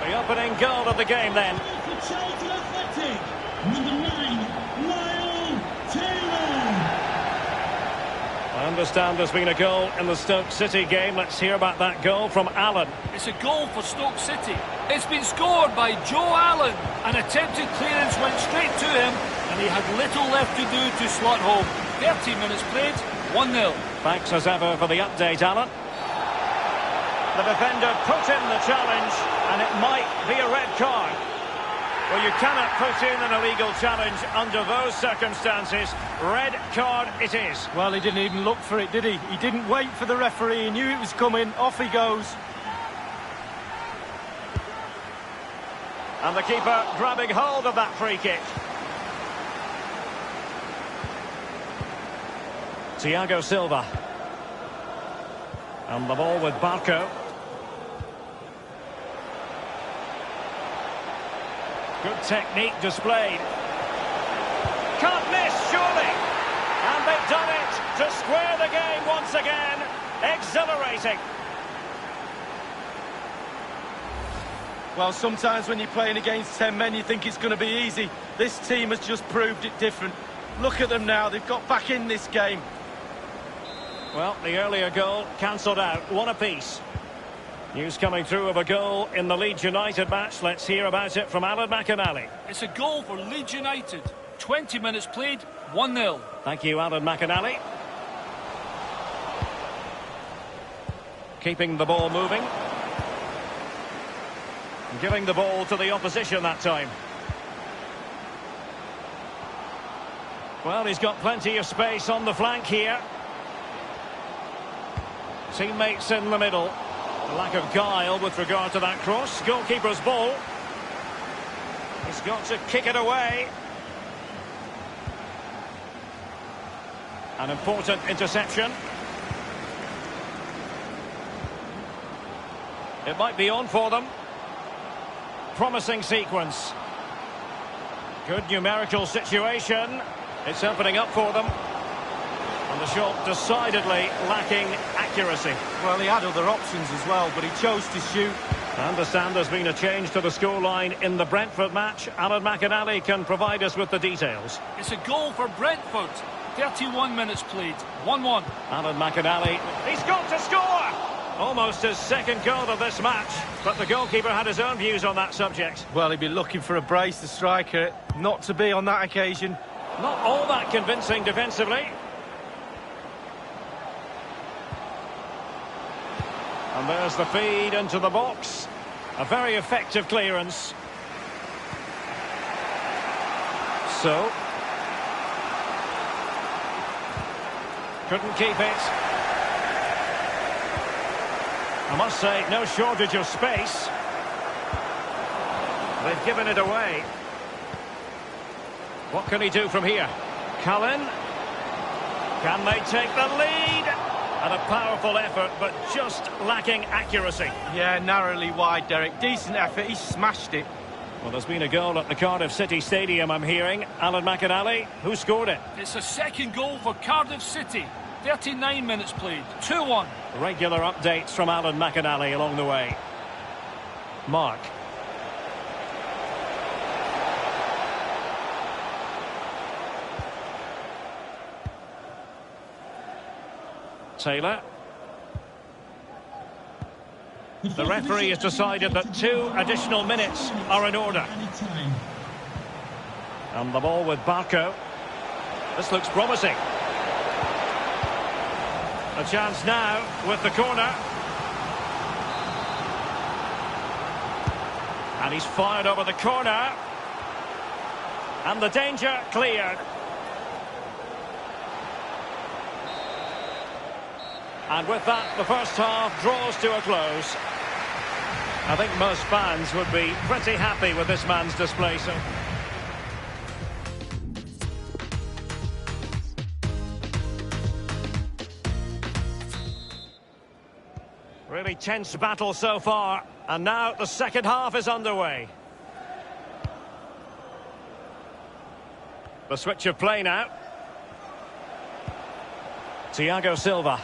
The opening goal of the game then. For Charlton Athletic, number 9, Lyle Taylor. I understand there's been a goal in the Stoke City game. Let's hear about that goal from Allen. It's a goal for Stoke City. It's been scored by Joe Allen. An attempted clearance went straight to him, and he had little left to do to slot home. 30 minutes played, 1-0. Thanks as ever for the update, Alan. The defender put in the challenge, and it might be a red card. Well, you cannot put in an illegal challenge under those circumstances. Red card it is. Well, he didn't even look for it, did he? He didn't wait for the referee. He knew it was coming. Off he goes. And the keeper grabbing hold of that free kick. Thiago Silva. And the ball with Barco. Good technique displayed. Can't miss, surely. And they've done it to square the game once again. Exhilarating. Well, sometimes when you're playing against 10 men, you think it's going to be easy. This team has just proved it different. Look at them now. They've got back in this game. Well, the earlier goal cancelled out. 1 apiece. News coming through of a goal in the Leeds United match. Let's hear about it from Alan McInally. It's a goal for Leeds United. 20 minutes played, 1-0. Thank you, Alan McInally. Keeping the ball moving. Giving the ball to the opposition that time. Well, he's got plenty of space on the flank here. Teammates in the middle. A lack of guile with regard to that cross. Goalkeeper's ball. He's got to kick it away. An important interception. It might be on for them. Promising sequence. Good numerical situation. It's opening up for them. And the shot decidedly lacking accuracy. Well, he had other options as well, but he chose to shoot. I understand there's been a change to the scoreline in the Brentford match. Alan McInally can provide us with the details. It's a goal for Brentford. 31 minutes played, 1-1. Alan McInally, he's got to score! Almost his second goal of this match, but the goalkeeper had his own views on that subject. Well, he'd be looking for a brace, the striker. Not to be on that occasion. Not all that convincing defensively. And there's the feed into the box. A very effective clearance. So. Couldn't keep it. I must say, no shortage of space. They've given it away. What can he do from here? Cullen. Can they take the lead? And a powerful effort, but just lacking accuracy. Yeah, narrowly wide, Derek. Decent effort. He smashed it. Well, there's been a goal at the Cardiff City Stadium, I'm hearing. Alan McInally, who scored it? It's a second goal for Cardiff City. 39 minutes played, 2-1. Regular updates from Alan McInally along the way. Mark. Taylor. The referee has decided that 2 additional minutes are in order. And the ball with Barco. This looks promising. A chance now with the corner. And he's fired over the corner. And the danger cleared. And with that, the first half draws to a close. I think most fans would be pretty happy with this man's display. So. Really tense battle so far, and now the second half is underway. The switch of play now. Thiago Silva.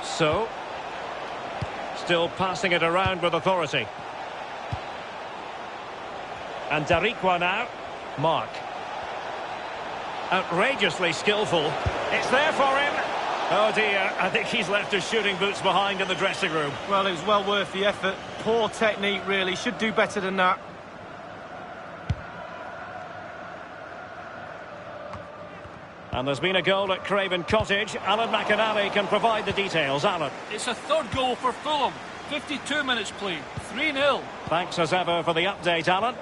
So, still passing it around with authority. And Darikwa now. Mark. Outrageously skillful. It's there for him. Oh dear, I think he's left his shooting boots behind in the dressing room. Well, it was well worth the effort. Poor technique, really. Should do better than that. And there's been a goal at Craven Cottage. Alan McInally can provide the details. Alan. It's a third goal for Fulham. 52 minutes played. 3-0. Thanks as ever for the update, Alan.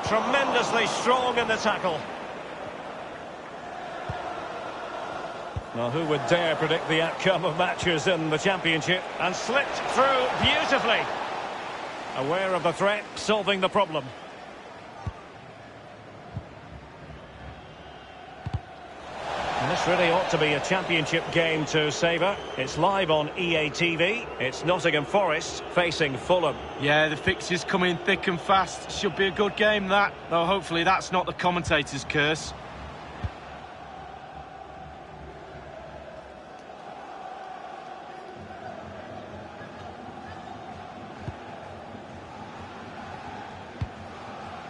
Tremendously strong in the tackle. Well, who would dare predict the outcome of matches in the Championship? And slipped through beautifully. Aware of the threat, solving the problem. And this really ought to be a Championship game to savour. It's live on EA TV. It's Nottingham Forest facing Fulham. Yeah, the fixtures come in thick and fast. Should be a good game, that. Though hopefully that's not the commentator's curse.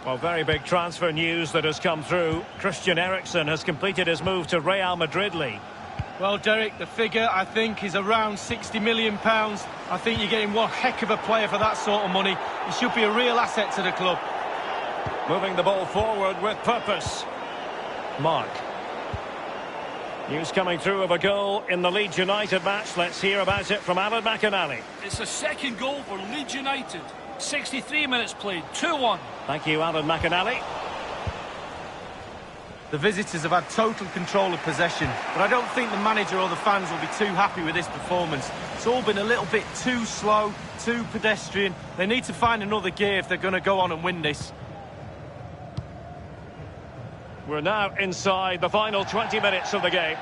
Well, very big transfer news that has come through. Christian Eriksen has completed his move to Real Madrid league. Well, Derek, the figure, I think, is around £60 million. I think you're getting one heck of a player for that sort of money. He should be a real asset to the club. Moving the ball forward with purpose. Mark. News coming through of a goal in the Leeds United match. Let's hear about it from Alan McInally. It's a second goal for Leeds United. 63 minutes played. 2-1. Thank you, Alan McInally. The visitors have had total control of possession, but I don't think the manager or the fans will be too happy with this performance. It's all been a little bit too slow, too pedestrian. They need to find another gear if they're going to go on and win this. We're now inside the final 20 minutes of the game.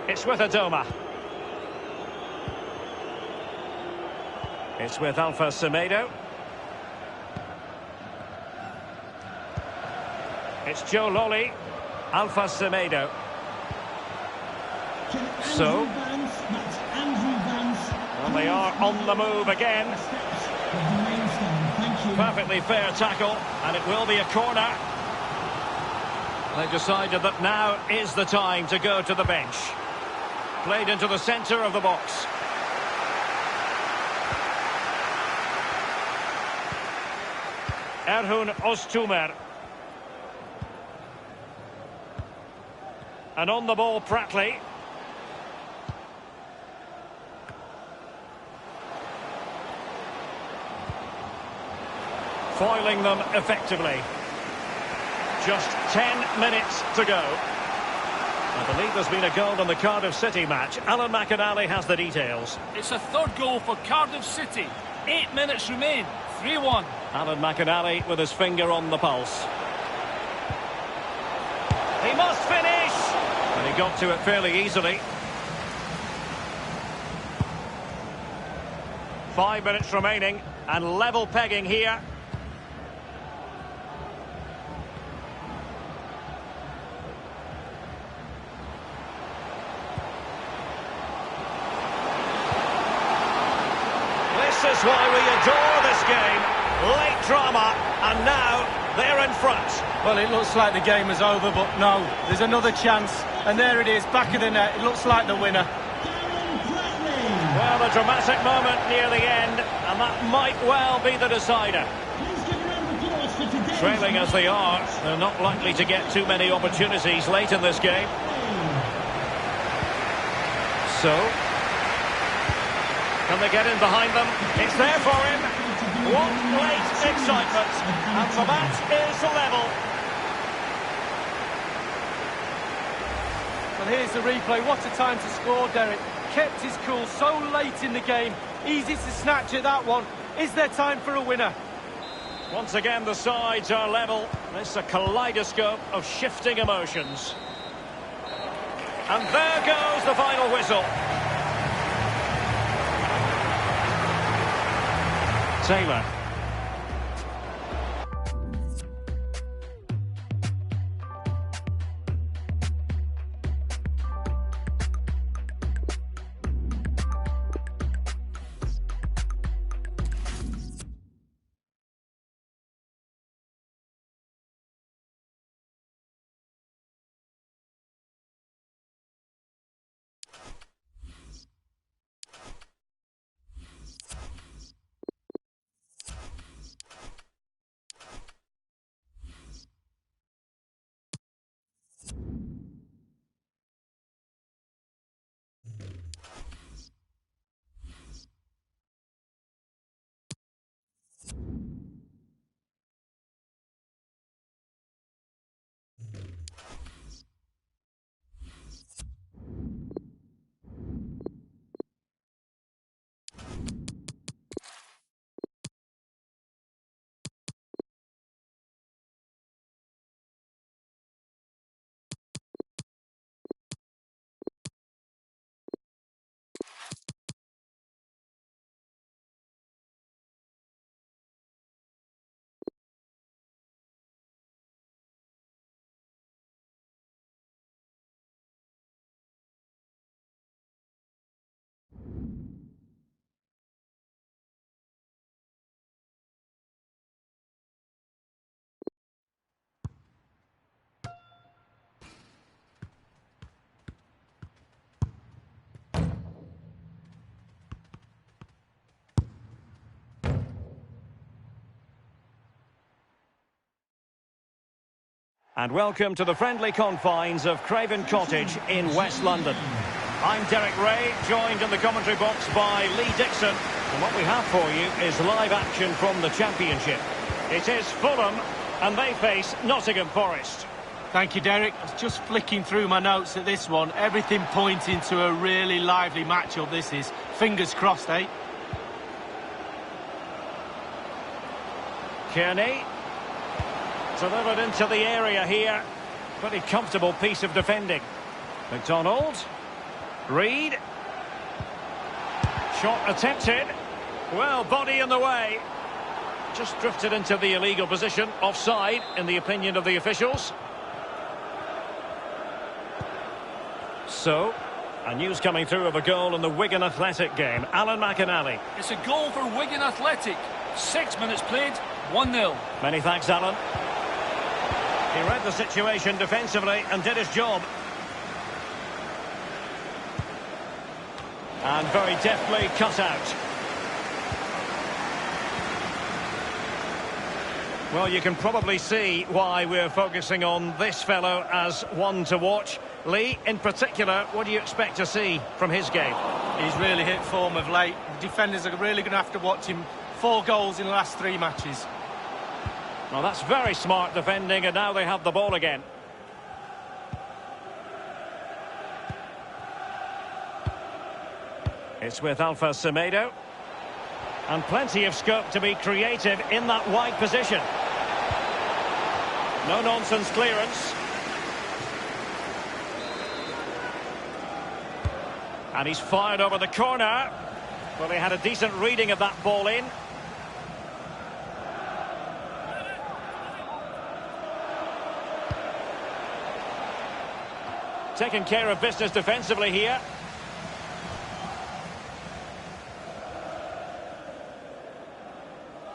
It's with Adoma. It's with Alpha Semedo. It's Joe Lolly. Alpha Semedo. So, and they are on the move again. Perfectly fair tackle, and it will be a corner. They've decided that now is the time to go to the bench. Played into the centre of the box. Erhun Öztumer. And on the ball, Pratley. Foiling them effectively. Just 10 minutes to go. I believe there's been a goal in the Cardiff City match. Alan McInally has the details. It's a third goal for Cardiff City. 8 minutes remain. 3-1. Alan McInally with his finger on the pulse. He must finish! And he got to it fairly easily. 5 minutes remaining, and level pegging here. This is why we adore this game. Late drama, and now they're in front. Well, it looks like the game is over, but no, there's another chance. And there it is, back of the net. It looks like the winner. Well, a dramatic moment near the end, and that might well be the decider. Please give a round of applause for Trailing as they are, they're not likely to get too many opportunities late in this game. So, can they get in behind them? It's there for him. What late excitement. And for that is the level. Well, here's the replay. What a time to score, Derek. Kept his cool so late in the game. Easy to snatch at that one. Is there time for a winner? Once again, the sides are level. This is a kaleidoscope of shifting emotions. And there goes the final whistle. Taylor. And welcome to the friendly confines of Craven Cottage in West London. I'm Derek Ray, joined in the commentary box by Lee Dixon. And what we have for you is live action from the Championship. It is Fulham, and they face Nottingham Forest. Thank you, Derek. I was just flicking through my notes at this one. Everything pointing to a really lively matchup this is. Fingers crossed, eh? Kearney. Delivered into the area here. Pretty comfortable piece of defending. McDonald. Reed. Shot attempted. Well, body in the way. Just drifted into the illegal position. Offside, in the opinion of the officials. So, a news coming through of a goal in the Wigan Athletic game. Alan McInally. It's a goal for Wigan Athletic. 6 minutes played, 1-0. Many thanks, Alan. He read the situation defensively and did his job. And very deftly cut out. Well, you can probably see why we're focusing on this fellow as one to watch. Lee, in particular, what do you expect to see from his game? He's really hit form of late. The defenders are really going to have to watch him. 4 goals in the last 3 matches. Well, that's very smart defending, and now they have the ball again. It's with Alpha Semedo. And plenty of scope to be creative in that wide position. No-nonsense clearance. And he's fired over the corner. Well, he had a decent reading of that ball in. Taking care of business defensively here.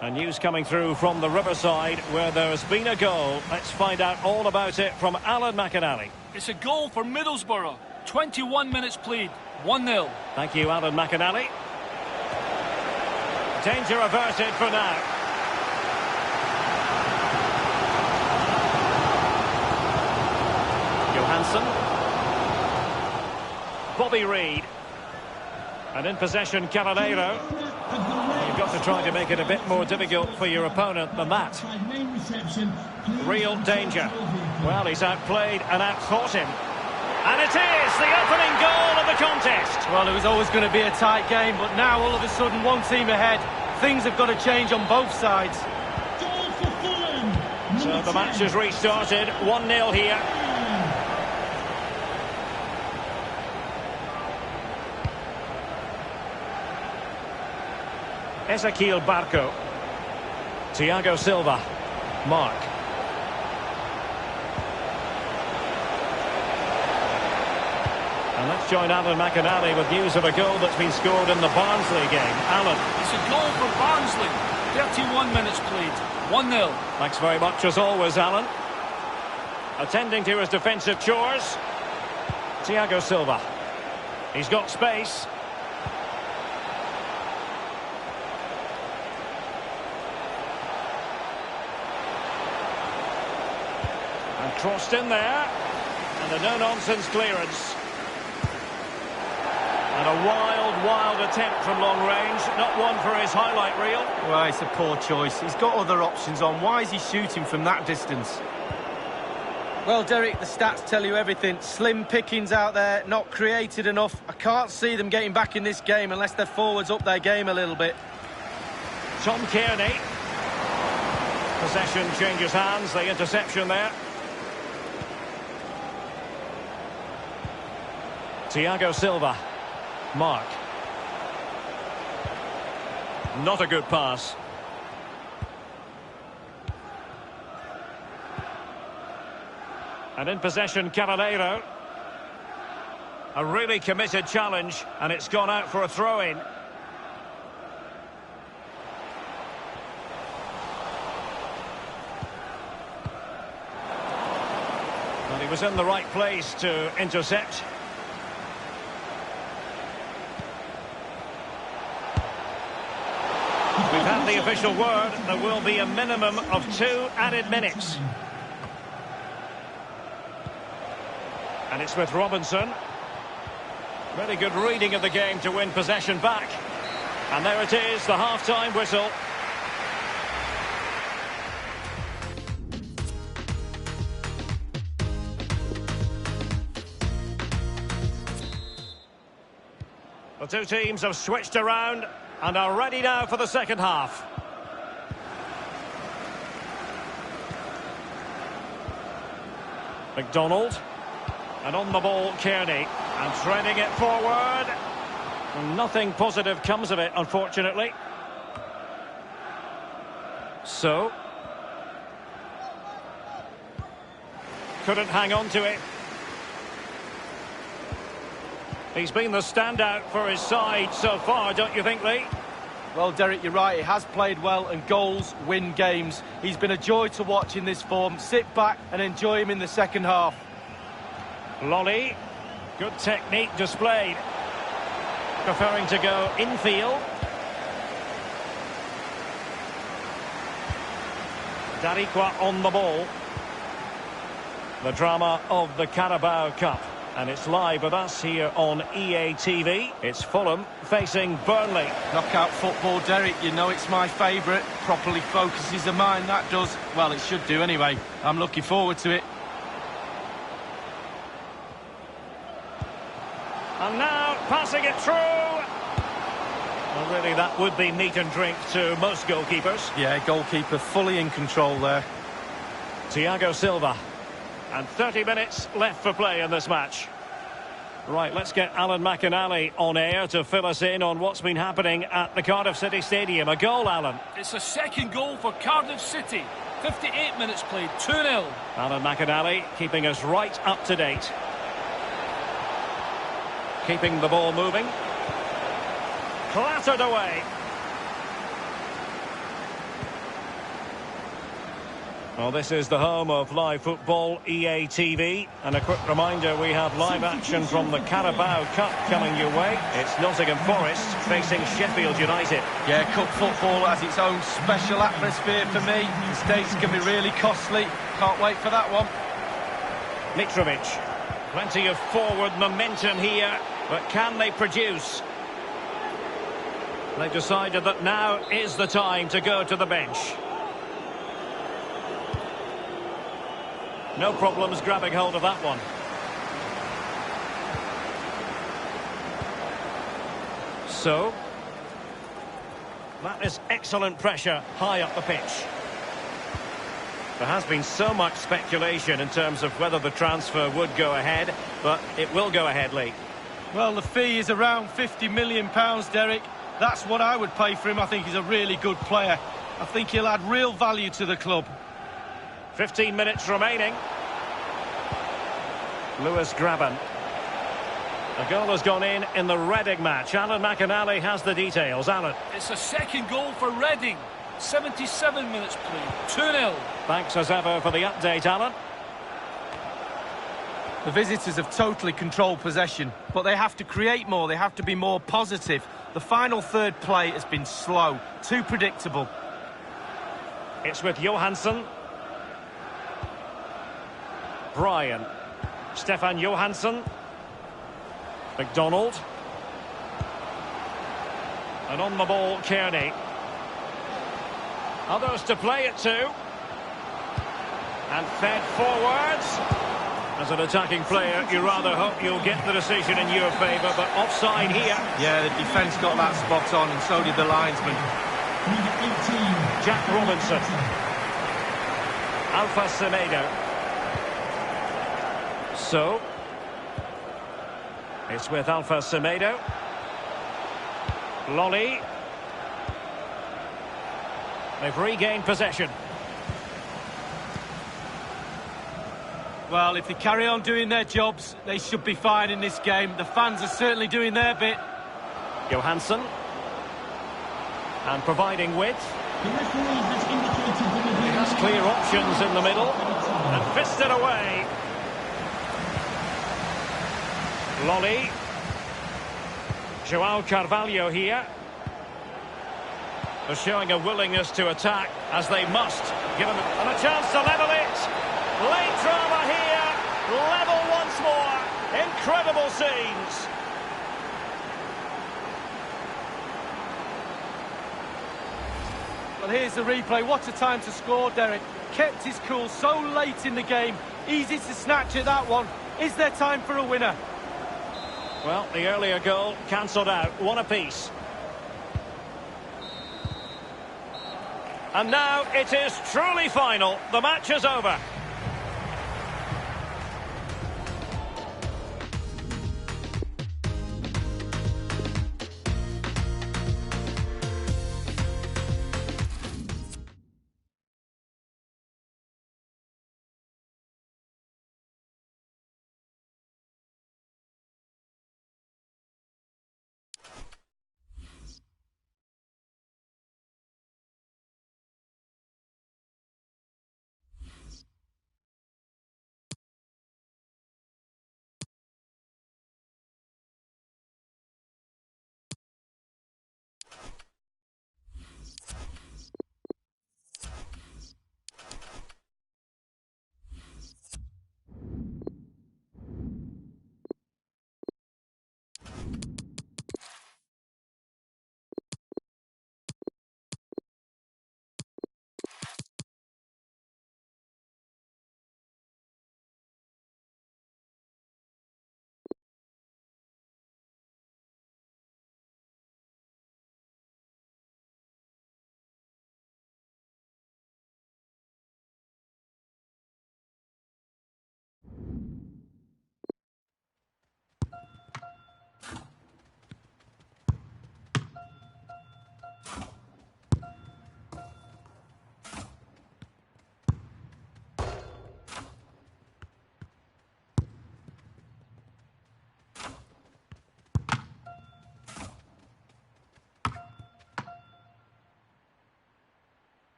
And news coming through from the Riverside where there has been a goal. Let's find out all about it from Alan McInally. It's a goal for Middlesbrough. 21 minutes played, 1-0. Thank you, Alan McInally. Danger averted for now. Wilson. Bobby Reid. And in possession, Caballero. You've got to try to make it a bit more difficult for your opponent than that. Real danger. Well, he's outplayed and outthought him. And it is the opening goal of the contest. Well, it was always going to be a tight game, but now all of a sudden one team ahead. Things have got to change on both sides. So the match has restarted. 1-0 here. Ezequiel Barco. Thiago Silva. Mark. And let's join Alan McInally with news of a goal that's been scored in the Barnsley game. Alan. It's a goal for Barnsley. 31 minutes played. 1-0. Thanks very much as always, Alan. Attending to his defensive chores. Thiago Silva. He's got space. And crossed in there. And a no-nonsense clearance. And a wild attempt from long range. Not one for his highlight reel. Well, it's a poor choice. He's got other options on. Why is he shooting from that distance? Well, Derek, the stats tell you everything. Slim pickings out there, not created enough. I can't see them getting back in this game unless their forwards up their game a little bit. Tom Kearney. Possession changes hands. The interception there. Thiago Silva. Mark. Not a good pass. And in possession, Caballero. A really committed challenge, and it's gone out for a throw-in. And he was in the right place to intercept. We've had the official word. There will be a minimum of 2 added minutes. And it's with Robinson. Really good reading of the game to win possession back. And there it is, the half-time whistle. The two teams have switched around and are ready now for the second half. McDonald. And on the ball, Kearney. And threading it forward. Nothing positive comes of it, unfortunately. So. Couldn't hang on to it. He's been the standout for his side so far, don't you think, Lee? Well, Derek, you're right. He has played well, and goals win games. He's been a joy to watch in this form. Sit back and enjoy him in the second half. Lolly. Good technique displayed. Preferring to go infield. Darikwa on the ball. The drama of the Carabao Cup. And it's live with us here on EA TV. It's Fulham facing Burnley. Knockout football, Derek. You know it's my favourite. Properly focuses the mind, that does. Well, it should do anyway. I'm looking forward to it. And now passing it through. Well, really, that would be meat and drink to most goalkeepers. Yeah, goalkeeper fully in control there. Thiago Silva. And 30 minutes left for play in this match. Right, let's get Alan McInally on air to fill us in on what's been happening at the Cardiff City Stadium. A goal, Alan. It's a second goal for Cardiff City. 58 minutes played, 2-0. Alan McInally keeping us right up to date. Keeping the ball moving. Clattered away. Well, this is the home of live football, EA TV. And a quick reminder, we have live action from the Carabao Cup coming your way. It's Nottingham Forest facing Sheffield United. Yeah, cup football has its own special atmosphere for me. The stakes can be really costly. Can't wait for that one. Mitrovic. Plenty of forward momentum here, but can they produce? They've decided that now is the time to go to the bench. No problems grabbing hold of that one. So, that is excellent pressure high up the pitch. There has been so much speculation in terms of whether the transfer would go ahead, but it will go ahead, Lee. Well, the fee is around £50 million, Derek. That's what I would pay for him. I think he's a really good player. I think he'll add real value to the club. 15 minutes remaining. Lewis Graben. A goal has gone in the Reading match. Alan McInally has the details. Alan. It's a second goal for Reading. 77 minutes played. 2-0. Thanks as ever for the update, Alan. The visitors have totally controlled possession, but they have to create more. They have to be more positive. The final third play has been slow, too predictable. It's with Johansson. Brian. Stefan Johansson. McDonald. And on the ball, Kearney. Others to play it to. And fed forwards. As an attacking player, you rather hope you'll get the decision in your favour, but offside here. Yeah, the defence got that spot on, and so did the linesman. Jack Robinson. Alpha Semedo. So, it's with Alpha Semedo. Lolly. They've regained possession. Well, if they carry on doing their jobs, they should be fine in this game. The fans are certainly doing their bit. Johansson. And providing width. The referee has indicated the He has clear options in the middle. And fisted away. Lolly. Joao Carvalho here. They're showing a willingness to attack, as they must. Give them and a chance to level it. Late drama here. Level once more. Incredible scenes. Well, here's the replay. What a time to score, Derek. Kept his cool so late in the game. Easy to snatch at that one. Is there time for a winner? Well, the earlier goal cancelled out. One apiece. And now it is truly final. The match is over.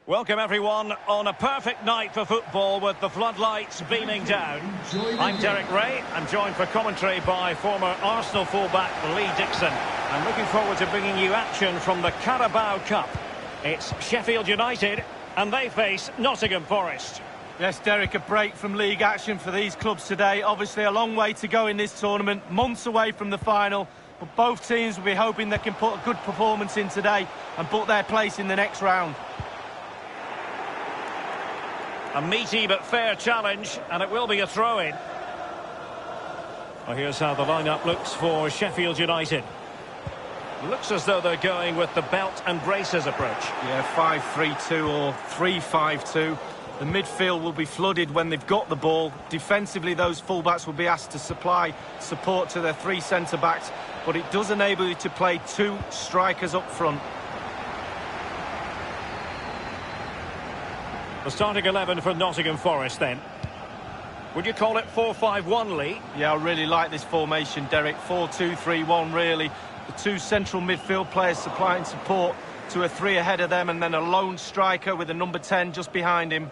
Welcome everyone on a perfect night for football with the floodlights beaming down. I'm Derek Ray. I'm joined for commentary by former Arsenal fullback Lee Dixon. I'm looking forward to bringing you action from the Carabao Cup. It's Sheffield United and they face Nottingham Forest. Yes, Derek, a break from league action for these clubs today. Obviously a long way to go in this tournament, months away from the final, but both teams will be hoping they can put a good performance in today and book their place in the next round. A meaty but fair challenge, and it will be a throw-in. Well, here's how the lineup looks for Sheffield United. Looks as though they're going with the belt and braces approach. Yeah, 5-3-2 or 3-5-2. The midfield will be flooded when they've got the ball. Defensively, those fullbacks will be asked to supply support to their three centre-backs, but it does enable you to play two strikers up front. The starting 11 for Nottingham Forest then. Would you call it 4-5-1, Lee? Yeah, I really like this formation, Derek. 4-2-3-1, really. The two central midfield players supplying support to a three ahead of them, and then a lone striker with a number 10 just behind him.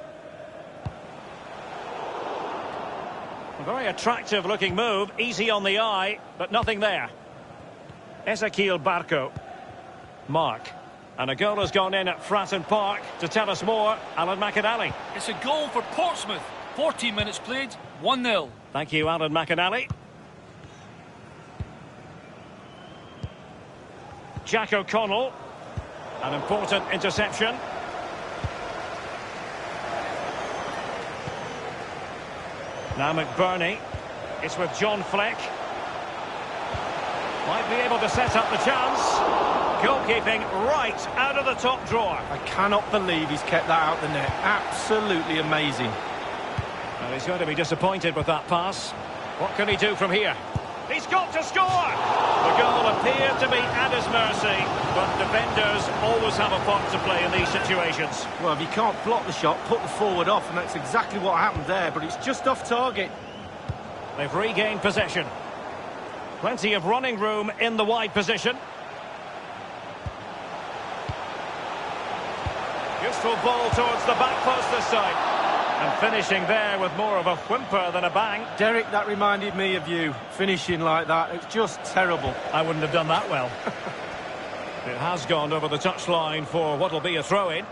A very attractive looking move, easy on the eye, but nothing there. Ezequiel Barco. Mark. And a goal has gone in at Fratton Park. To tell us more, Alan McInally. It's a goal for Portsmouth. 14 minutes played, 1-0. Thank you, Alan McInally. Jack O'Connell. An important interception. Now McBurney. It's with John Fleck. Might be able to set up the chance. Goalkeeping right out of the top drawer. I cannot believe he's kept that out the net. Absolutely amazing. Well, he's going to be disappointed with that pass. What can he do from here? He's got to score! The goal appeared to be at his mercy, but defenders always have a part to play in these situations. Well, if you can't block the shot, put the forward off, and that's exactly what happened there, but it's just off target. They've regained possession. Plenty of running room in the wide position. Useful ball towards the back post this time. And finishing there with more of a whimper than a bang. Derek, that reminded me of you, finishing like that. It's just terrible. I wouldn't have done that well. It has gone over the touchline for what will be a throw-in.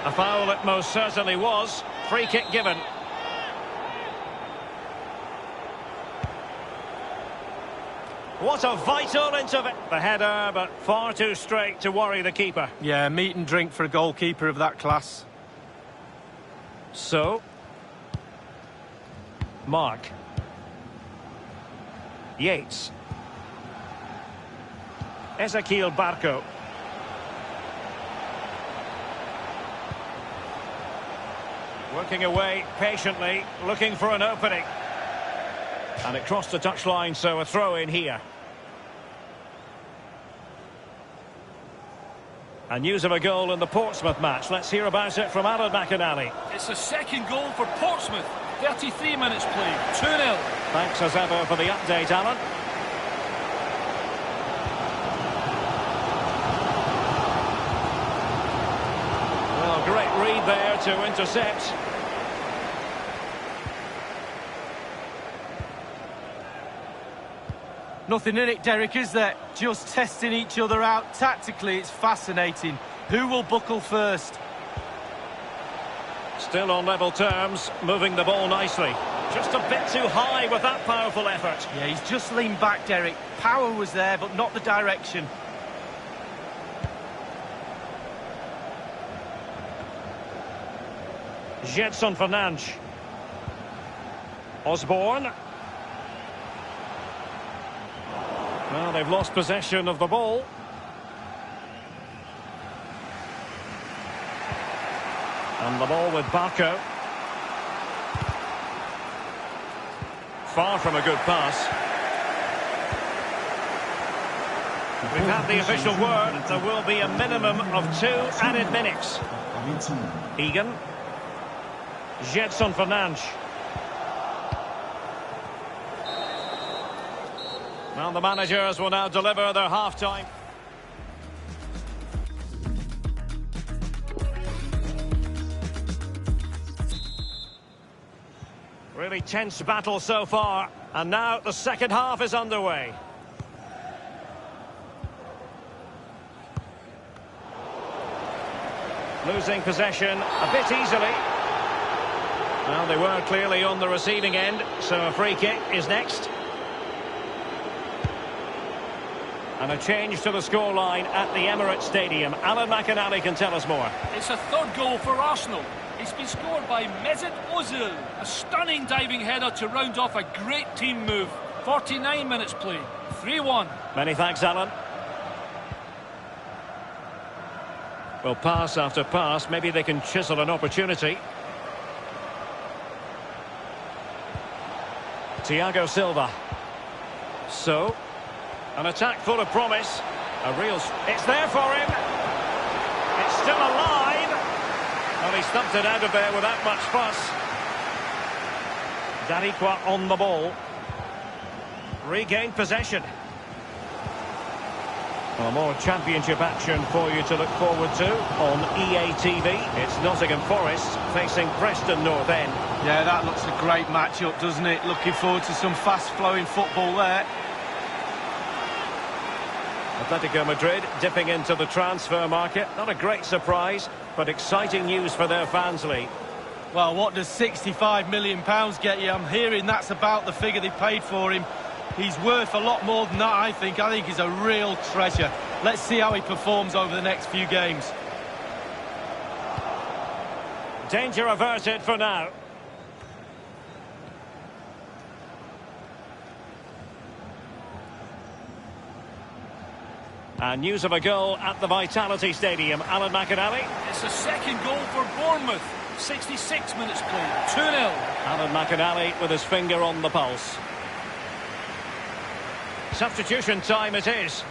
A foul it most certainly was. Free kick given. What a vital intervention. The header, but far too straight to worry the keeper. Yeah, meat and drink for a goalkeeper of that class. So, Mark. Yates. Ezequiel Barco. Working away patiently, looking for an opening. And it crossed the touchline, so a throw in here. And news of a goal in the Portsmouth match. Let's hear about it from Alan McInally. It's a second goal for Portsmouth. 33 minutes played, 2-0. Thanks as ever for the update, Alan. Well, great read there to intercept. Nothing in it, Derek, is there? Just testing each other out. Tactically, it's fascinating. Who will buckle first? Still on level terms, moving the ball nicely. Just a bit too high with that powerful effort. Yeah, he's just leaned back, Derek. Power was there, but not the direction. Gedson Fernandes. Osborne. Well, they've lost possession of the ball. And the ball with Barco. Far from a good pass. We've had the official word. There will be a minimum of 2 added minutes. Egan. Gedson Fernandes. Well, the managers will now deliver their half-time. Really tense battle so far, and now the second half is underway. Losing possession a bit easily. Well, they were clearly on the receiving end, so a free kick is next. And a change to the scoreline at the Emirates Stadium. Alan McInally can tell us more. It's a third goal for Arsenal. It's been scored by Mesut Ozil. A stunning diving header to round off a great team move. 49 minutes played. 3-1. Many thanks, Alan. Well, pass after pass. Maybe they can chisel an opportunity. Thiago Silva. So, an attack full of promise. It's there for him. It's still alive. Well, he stumped it out of there without much fuss. Dariqua on the ball. Regained possession. Well, more championship action for you to look forward to on EA TV. It's Nottingham Forest facing Preston North End. Yeah, that looks a great match-up, doesn't it? Looking forward to some fast-flowing football there. Atletico Madrid dipping into the transfer market. Not a great surprise, but exciting news for their fans, Lee. Well, what does £65 million get you? I'm hearing that's about the figure they paid for him. He's worth a lot more than that, I think. I think he's a real treasure. Let's see how he performs over the next few games. Danger averted for now. And news of a goal at the Vitality Stadium. Alan McInally. It's a second goal for Bournemouth. 66 minutes played. 2-0. Alan McInally with his finger on the pulse. Substitution time it is.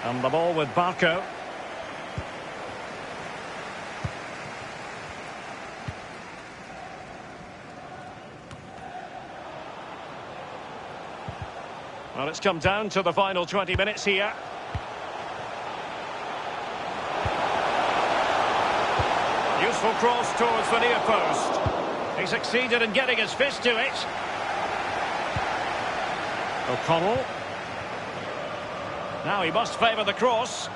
And the ball with Barco. Well, it's come down to the final 20 minutes here. Useful cross towards the near post. He succeeded in getting his fist to it. O'Connell. Now he must favour the cross.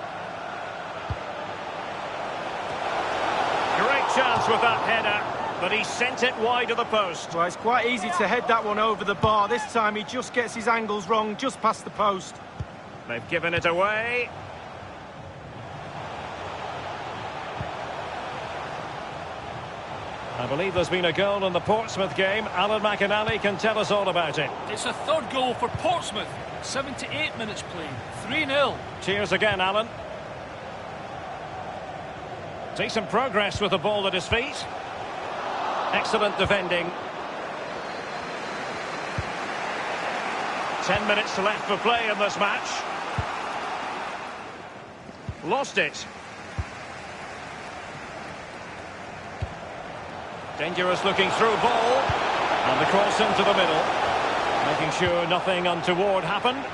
Great chance with that header, but he sent it wide of the post. Well, it's quite easy to head that one over the bar. This time he just gets his angles wrong, just past the post. They've given it away. I believe there's been a goal in the Portsmouth game. Alan McInally can tell us all about it. It's a third goal for Portsmouth. 78 minutes played. 3-0. Cheers again, Alan. Decent progress with the ball at his feet. Excellent defending. 10 minutes left for play in this match. Lost it. Dangerous looking through ball. And the cross into the middle. Making sure nothing untoward happened.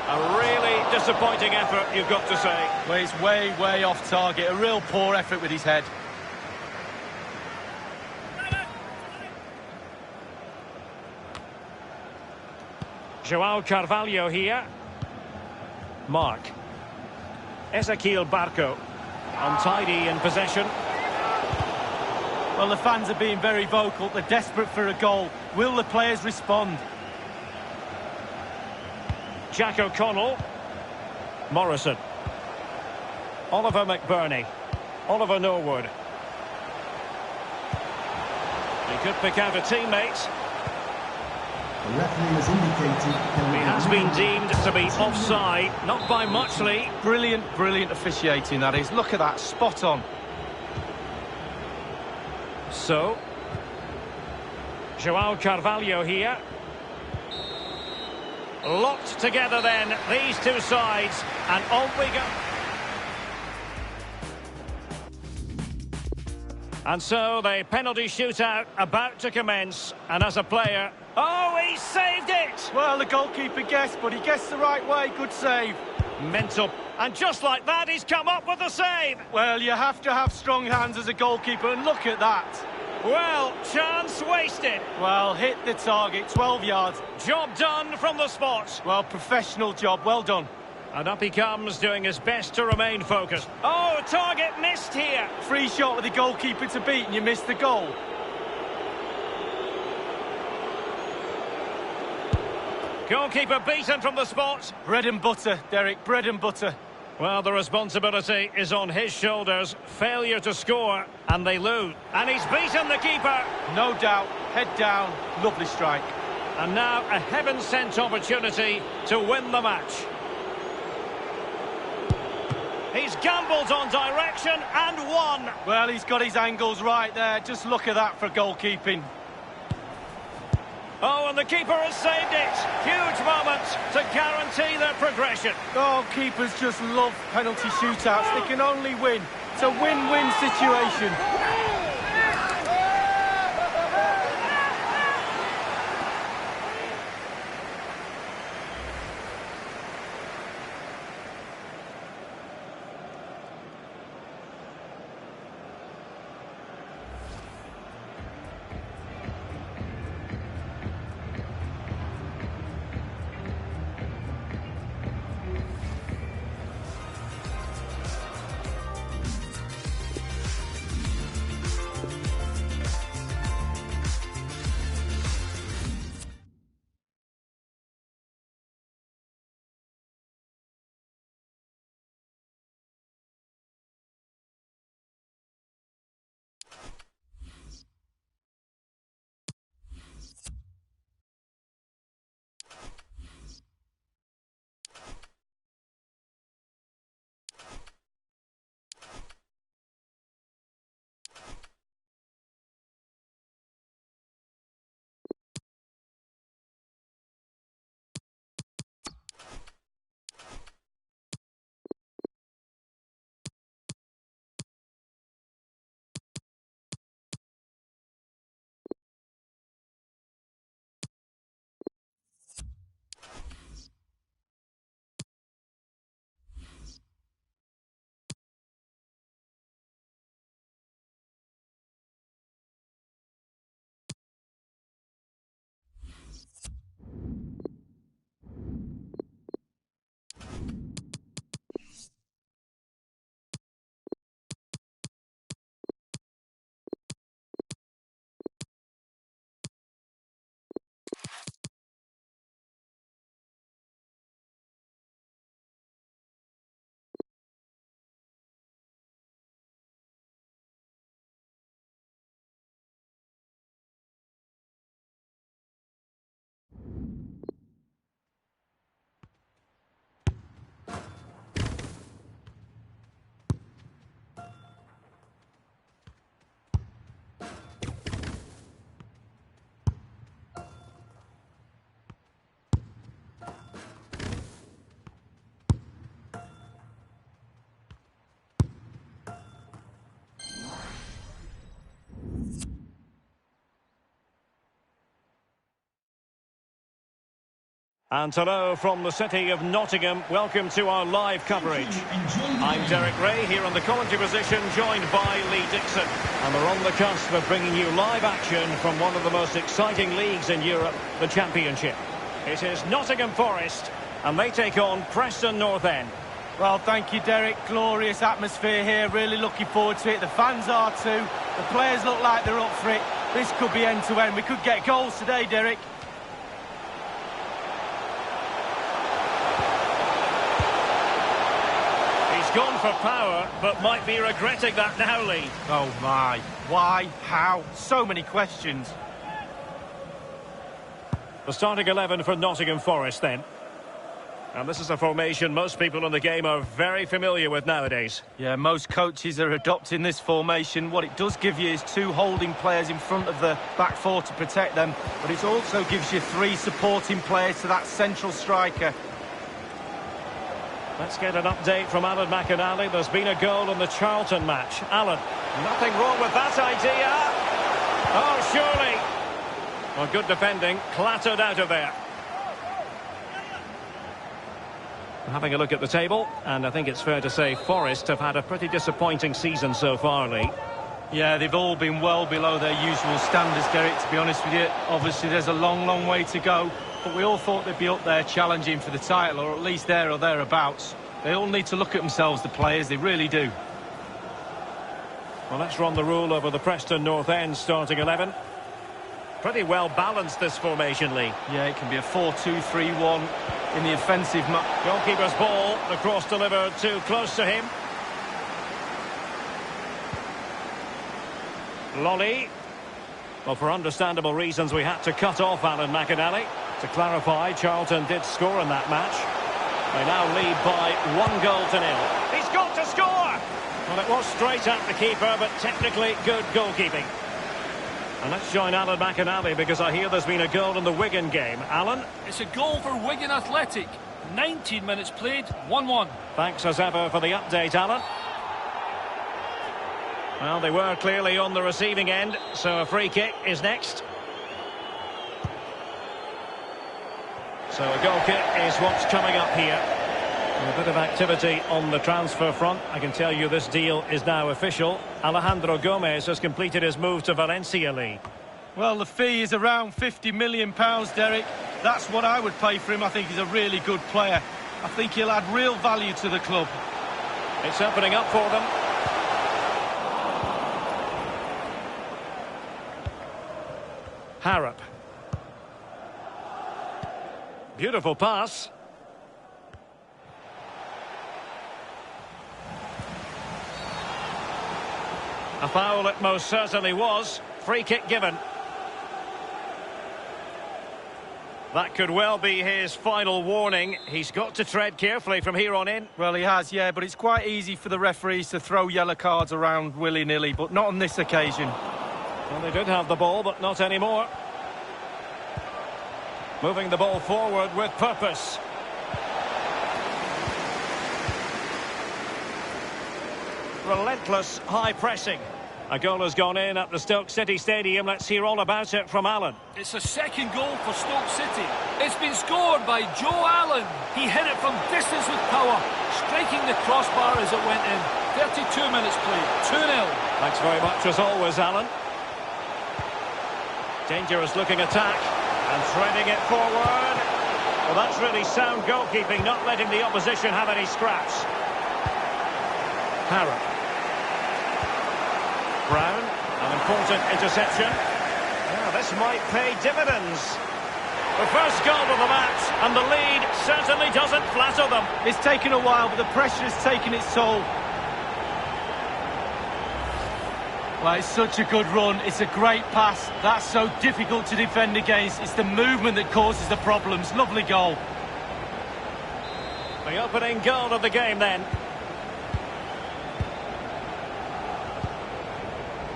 A really disappointing effort, you've got to say. Well, he's way off target. A real poor effort with his head. João Carvalho here. Mark. Ezequiel Barco. Untidy in possession. Well, the fans are being very vocal. They're desperate for a goal. Will the players respond? Jack O'Connell. Morrison. Oliver McBurney. Oliver Norwood. He could pick out a teammate. The referee has indicated He has been deemed to be offside, not by much, Lee. Brilliant officiating, that is. Look at that, spot on. So, João Carvalho here. Locked together then, these two sides, and on we go. And so the penalty shootout about to commence, and as a player, oh, he saved it! Well, the goalkeeper guessed, but he guessed the right way. Good save. Mental. And just like that, he's come up with the save. Well, you have to have strong hands as a goalkeeper, and look at that. Well, chance wasted. Well, hit the target, 12 yards. Job done from the spot. Well, professional job, well done. And up he comes, doing his best to remain focused. Oh, target missed here. Free shot with the goalkeeper to beat and you missed the goal. Goalkeeper beaten from the spot. Bread and butter, Derek, bread and butter. Well, the responsibility is on his shoulders. Failure to score, and they lose. And he's beaten the keeper. No doubt, head down, lovely strike. And now a heaven-sent opportunity to win the match. He's gambled on direction and won. Well, he's got his angles right there. Just look at that for goalkeeping. Oh, and the keeper has saved it. Huge moment to guarantee their progression. Goalkeepers just love penalty shootouts. They can only win. It's a win-win situation. And hello from the city of Nottingham. Welcome to our live coverage. I'm Derek Ray here in the commentary position, joined by Lee Dixon. And we're on the cusp of bringing you live action from one of the most exciting leagues in Europe, the Championship. It is Nottingham Forest, and they take on Preston North End. Well, thank you, Derek. Glorious atmosphere here. Really looking forward to it. The fans are too. The players look like they're up for it. This could be end-to-end. We could get goals today, Derek. Gone for power, but might be regretting that now, Lee. Oh my, why, how, so many questions. The starting 11 for Nottingham Forest then. And this is a formation most people in the game are very familiar with nowadays. Yeah, most coaches are adopting this formation. What it does give you is two holding players in front of the back four to protect them, but it also gives you three supporting players to that central striker. Let's get an update from Alan McInally. There's been a goal in the Charlton match. Alan, nothing wrong with that idea. Oh, surely. Well, good defending, clattered out of there. Having a look at the table, and I think it's fair to say Forest have had a pretty disappointing season so far, Lee. Yeah, they've all been well below their usual standards, Derek, to be honest with you. Obviously, there's a long, long way to go, but we all thought they'd be up there challenging for the title, or at least there or thereabouts. They all need to look at themselves, the players, they really do. Well, let's run the rule over the Preston North End starting 11. Pretty well balanced, this formation, Lee. Yeah, it can be a 4-2-3-1 in the offensive. Goalkeeper's ball, the cross delivered too close to him. Lolly. Well, for understandable reasons, we had to cut off Alan McInally. To clarify, Charlton did score in that match. They now lead by 1-0. He's got to score! Well, it was straight at the keeper, but technically good goalkeeping. And let's join Alan McInally, because I hear there's been a goal in the Wigan game. Alan? It's a goal for Wigan Athletic. 19 minutes played, 1-1. Thanks as ever for the update, Alan. Well, they were clearly on the receiving end, so a free kick is next. So a goal kick is what's coming up here. And a bit of activity on the transfer front. I can tell you this deal is now official. Alejandro Gomez has completed his move to Valencia, Lee. Well, the fee is around £50 million, Derek. That's what I would pay for him. I think he's a really good player. I think he'll add real value to the club. It's opening up for them. Harrop. Beautiful pass. A foul it most certainly was. Free kick given. That could well be his final warning. He's got to tread carefully from here on in. Well, he has, yeah, but it's quite easy for the referees to throw yellow cards around willy-nilly, but not on this occasion. Well, they did have the ball, but not anymore. Moving the ball forward with purpose. Relentless high pressing. A goal has gone in at the Stoke City Stadium. Let's hear all about it from Alan. It's a second goal for Stoke City. It's been scored by Joe Allen. He hit it from distance with power, striking the crossbar as it went in. 32 minutes played, 2-0. Thanks very much as always, Alan. Dangerous looking attack and threading it forward. Well, that's really sound goalkeeping, not letting the opposition have any scraps. Harrop. Brown, an important interception. Now, this might pay dividends. The first goal of the match, and the lead certainly doesn't flatter them. It's taken a while, but the pressure has taken its toll. Well, it's such a good run. It's a great pass. That's so difficult to defend against. It's the movement that causes the problems. Lovely goal. The opening goal of the game then.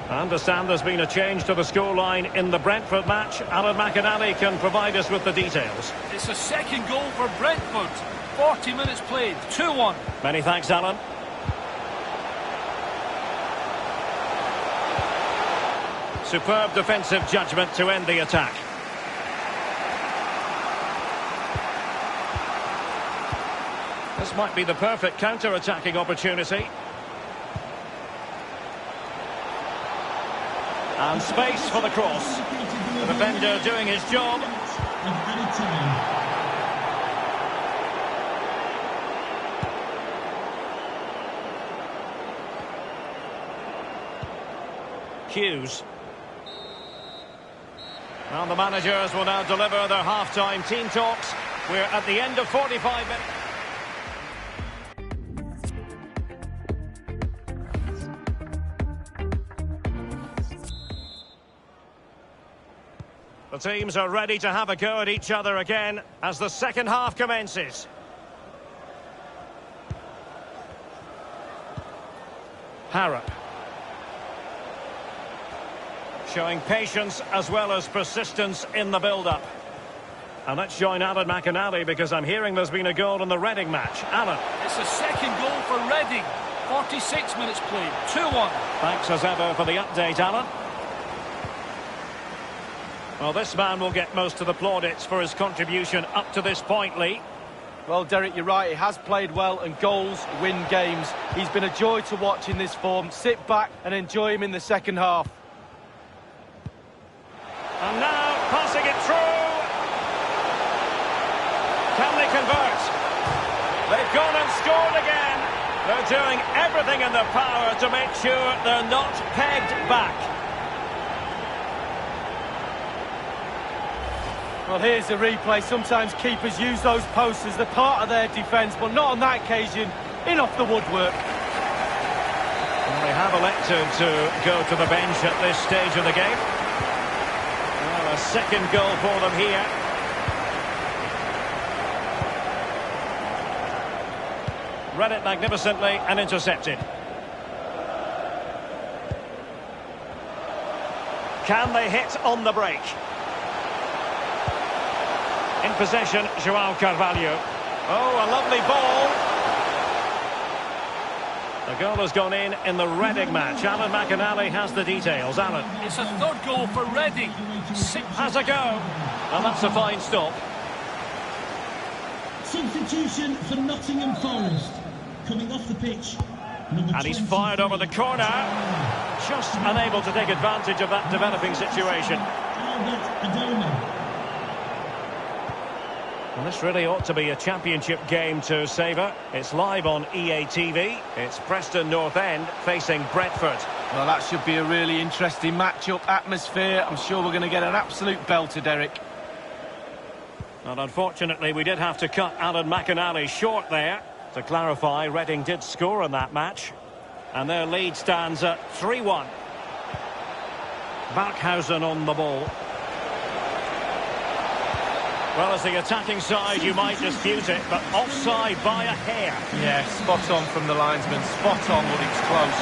I understand there's been a change to the scoreline in the Brentford match. Alan McInally can provide us with the details. It's a second goal for Brentford. 40 minutes played, 2-1. Many thanks, Alan. Superb defensive judgment to end the attack. This might be the perfect counter-attacking opportunity. And space for the cross. The defender doing his job. Hughes. Well, the managers will now deliver their half-time team talks. We're at the end of 45 minutes. The teams are ready to have a go at each other again as the second half commences. Harrop. Showing patience as well as persistence in the build-up. And let's join Alan McInally, because I'm hearing there's been a goal in the Reading match. Alan. It's a second goal for Reading. 46 minutes played, 2-1. Thanks as ever for the update, Alan. Well, this man will get most of the plaudits for his contribution up to this point, Lee. Well, Derek, you're right. He has played well, and goals win games. He's been a joy to watch in this form. Sit back and enjoy him in the second half. And now, passing it through. Can they convert? They've gone and scored again. They're doing everything in their power to make sure they're not pegged back. Well, here's the replay. Sometimes keepers use those posts as the part of their defence, but not on that occasion. In off the woodwork. And they have elected to go to the bench at this stage of the game. Well, a second goal for them here. Read it magnificently and intercepted. Can they hit on the break? In possession, João Carvalho. Oh, a lovely ball. The goal has gone in the Reading match. Alan McInally has the details. Alan. It's a third goal for Reading. Has a go. And that's a fine stop. Substitution for Nottingham Forest. Coming off the pitch. And he's fired over the corner. Just unable to take advantage of that developing situation. Well, this really ought to be a championship game to savour. It's live on EA TV. It's Preston North End facing Brentford. Well, that should be a really interesting match-up atmosphere. I'm sure we're going to get an absolute belter, Derek. And unfortunately, we did have to cut Alan McInally short there. To clarify, Reading did score in that match. And their lead stands at 3-1. Barkhausen on the ball. Well, as the attacking side, you might dispute it, but offside by a hair. Yeah, spot on from the linesman. Spot on, but it's close.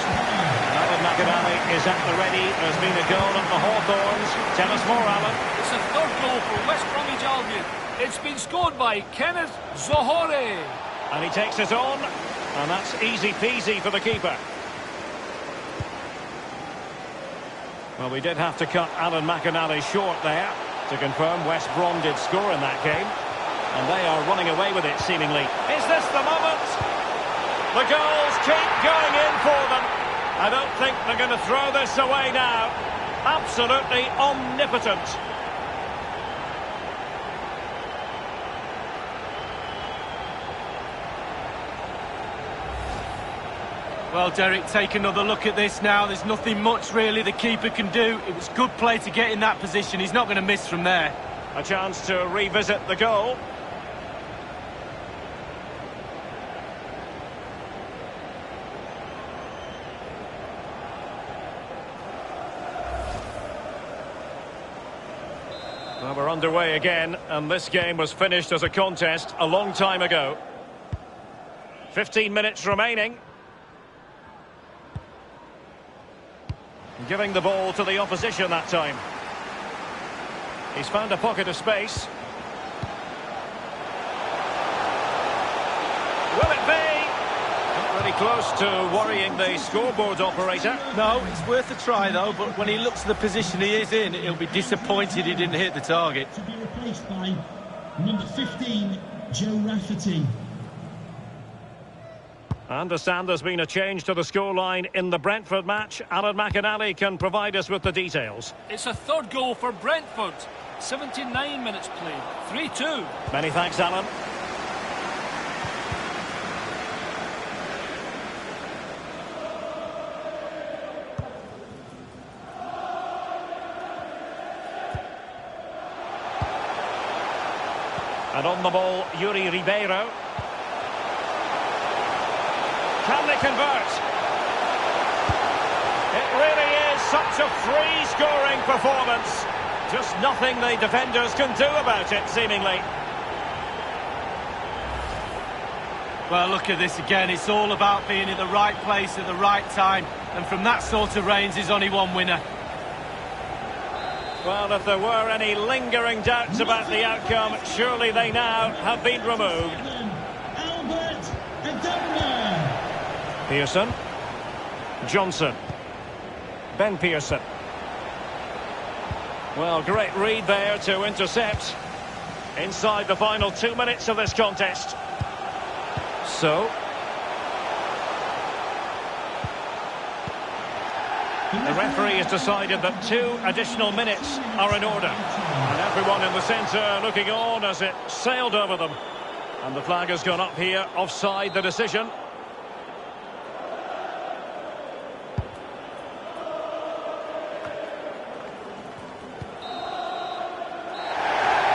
Alan McInally is at the ready. There's been a goal at the Hawthorns. Tell us more, Alan. It's a third goal for West Bromwich Albion. It's been scored by Kenneth Zohore. And he takes it on, and that's easy peasy for the keeper. Well, we did have to cut Alan McInally short there. To confirm, West Brom did score in that game. And they are running away with it, seemingly. Is this the moment? The goals keep going in for them. I don't think they're going to throw this away now. Absolutely omnipotent. Well, Derek, take another look at this now. There's nothing much, really, the keeper can do. It was good play to get in that position. He's not going to miss from there. A chance to revisit the goal. Well, we're underway again, and this game was finished as a contest a long time ago. 15 minutes remaining. Giving the ball to the opposition that time. He's found a pocket of space. Will it be? Not really close to worrying the scoreboard operator. No, it's worth a try, though, but when he looks at the position he is in, he'll be disappointed he didn't hit the target. To be replaced by number 15, Joe Rafferty. I understand there's been a change to the scoreline in the Brentford match. Alan McInally can provide us with the details. It's a third goal for Brentford. 79 minutes played. 3-2. Many thanks, Alan. And on the ball, Yuri Ribeiro. Can they convert? It really is such a free-scoring performance. Just nothing the defenders can do about it, seemingly. Well, look at this again. It's all about being in the right place at the right time. And from that sort of range, there's only one winner. Well, if there were any lingering doubts about the outcome, surely they now have been removed. Albert Adoma. Pearson. Johnson. Ben Pearson. Well, great read there to intercept inside the final 2 minutes of this contest. So, the referee has decided that 2 additional minutes are in order. And everyone in the centre looking on as it sailed over them. And the flag has gone up here, offside the decision.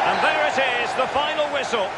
And there it is, the final whistle.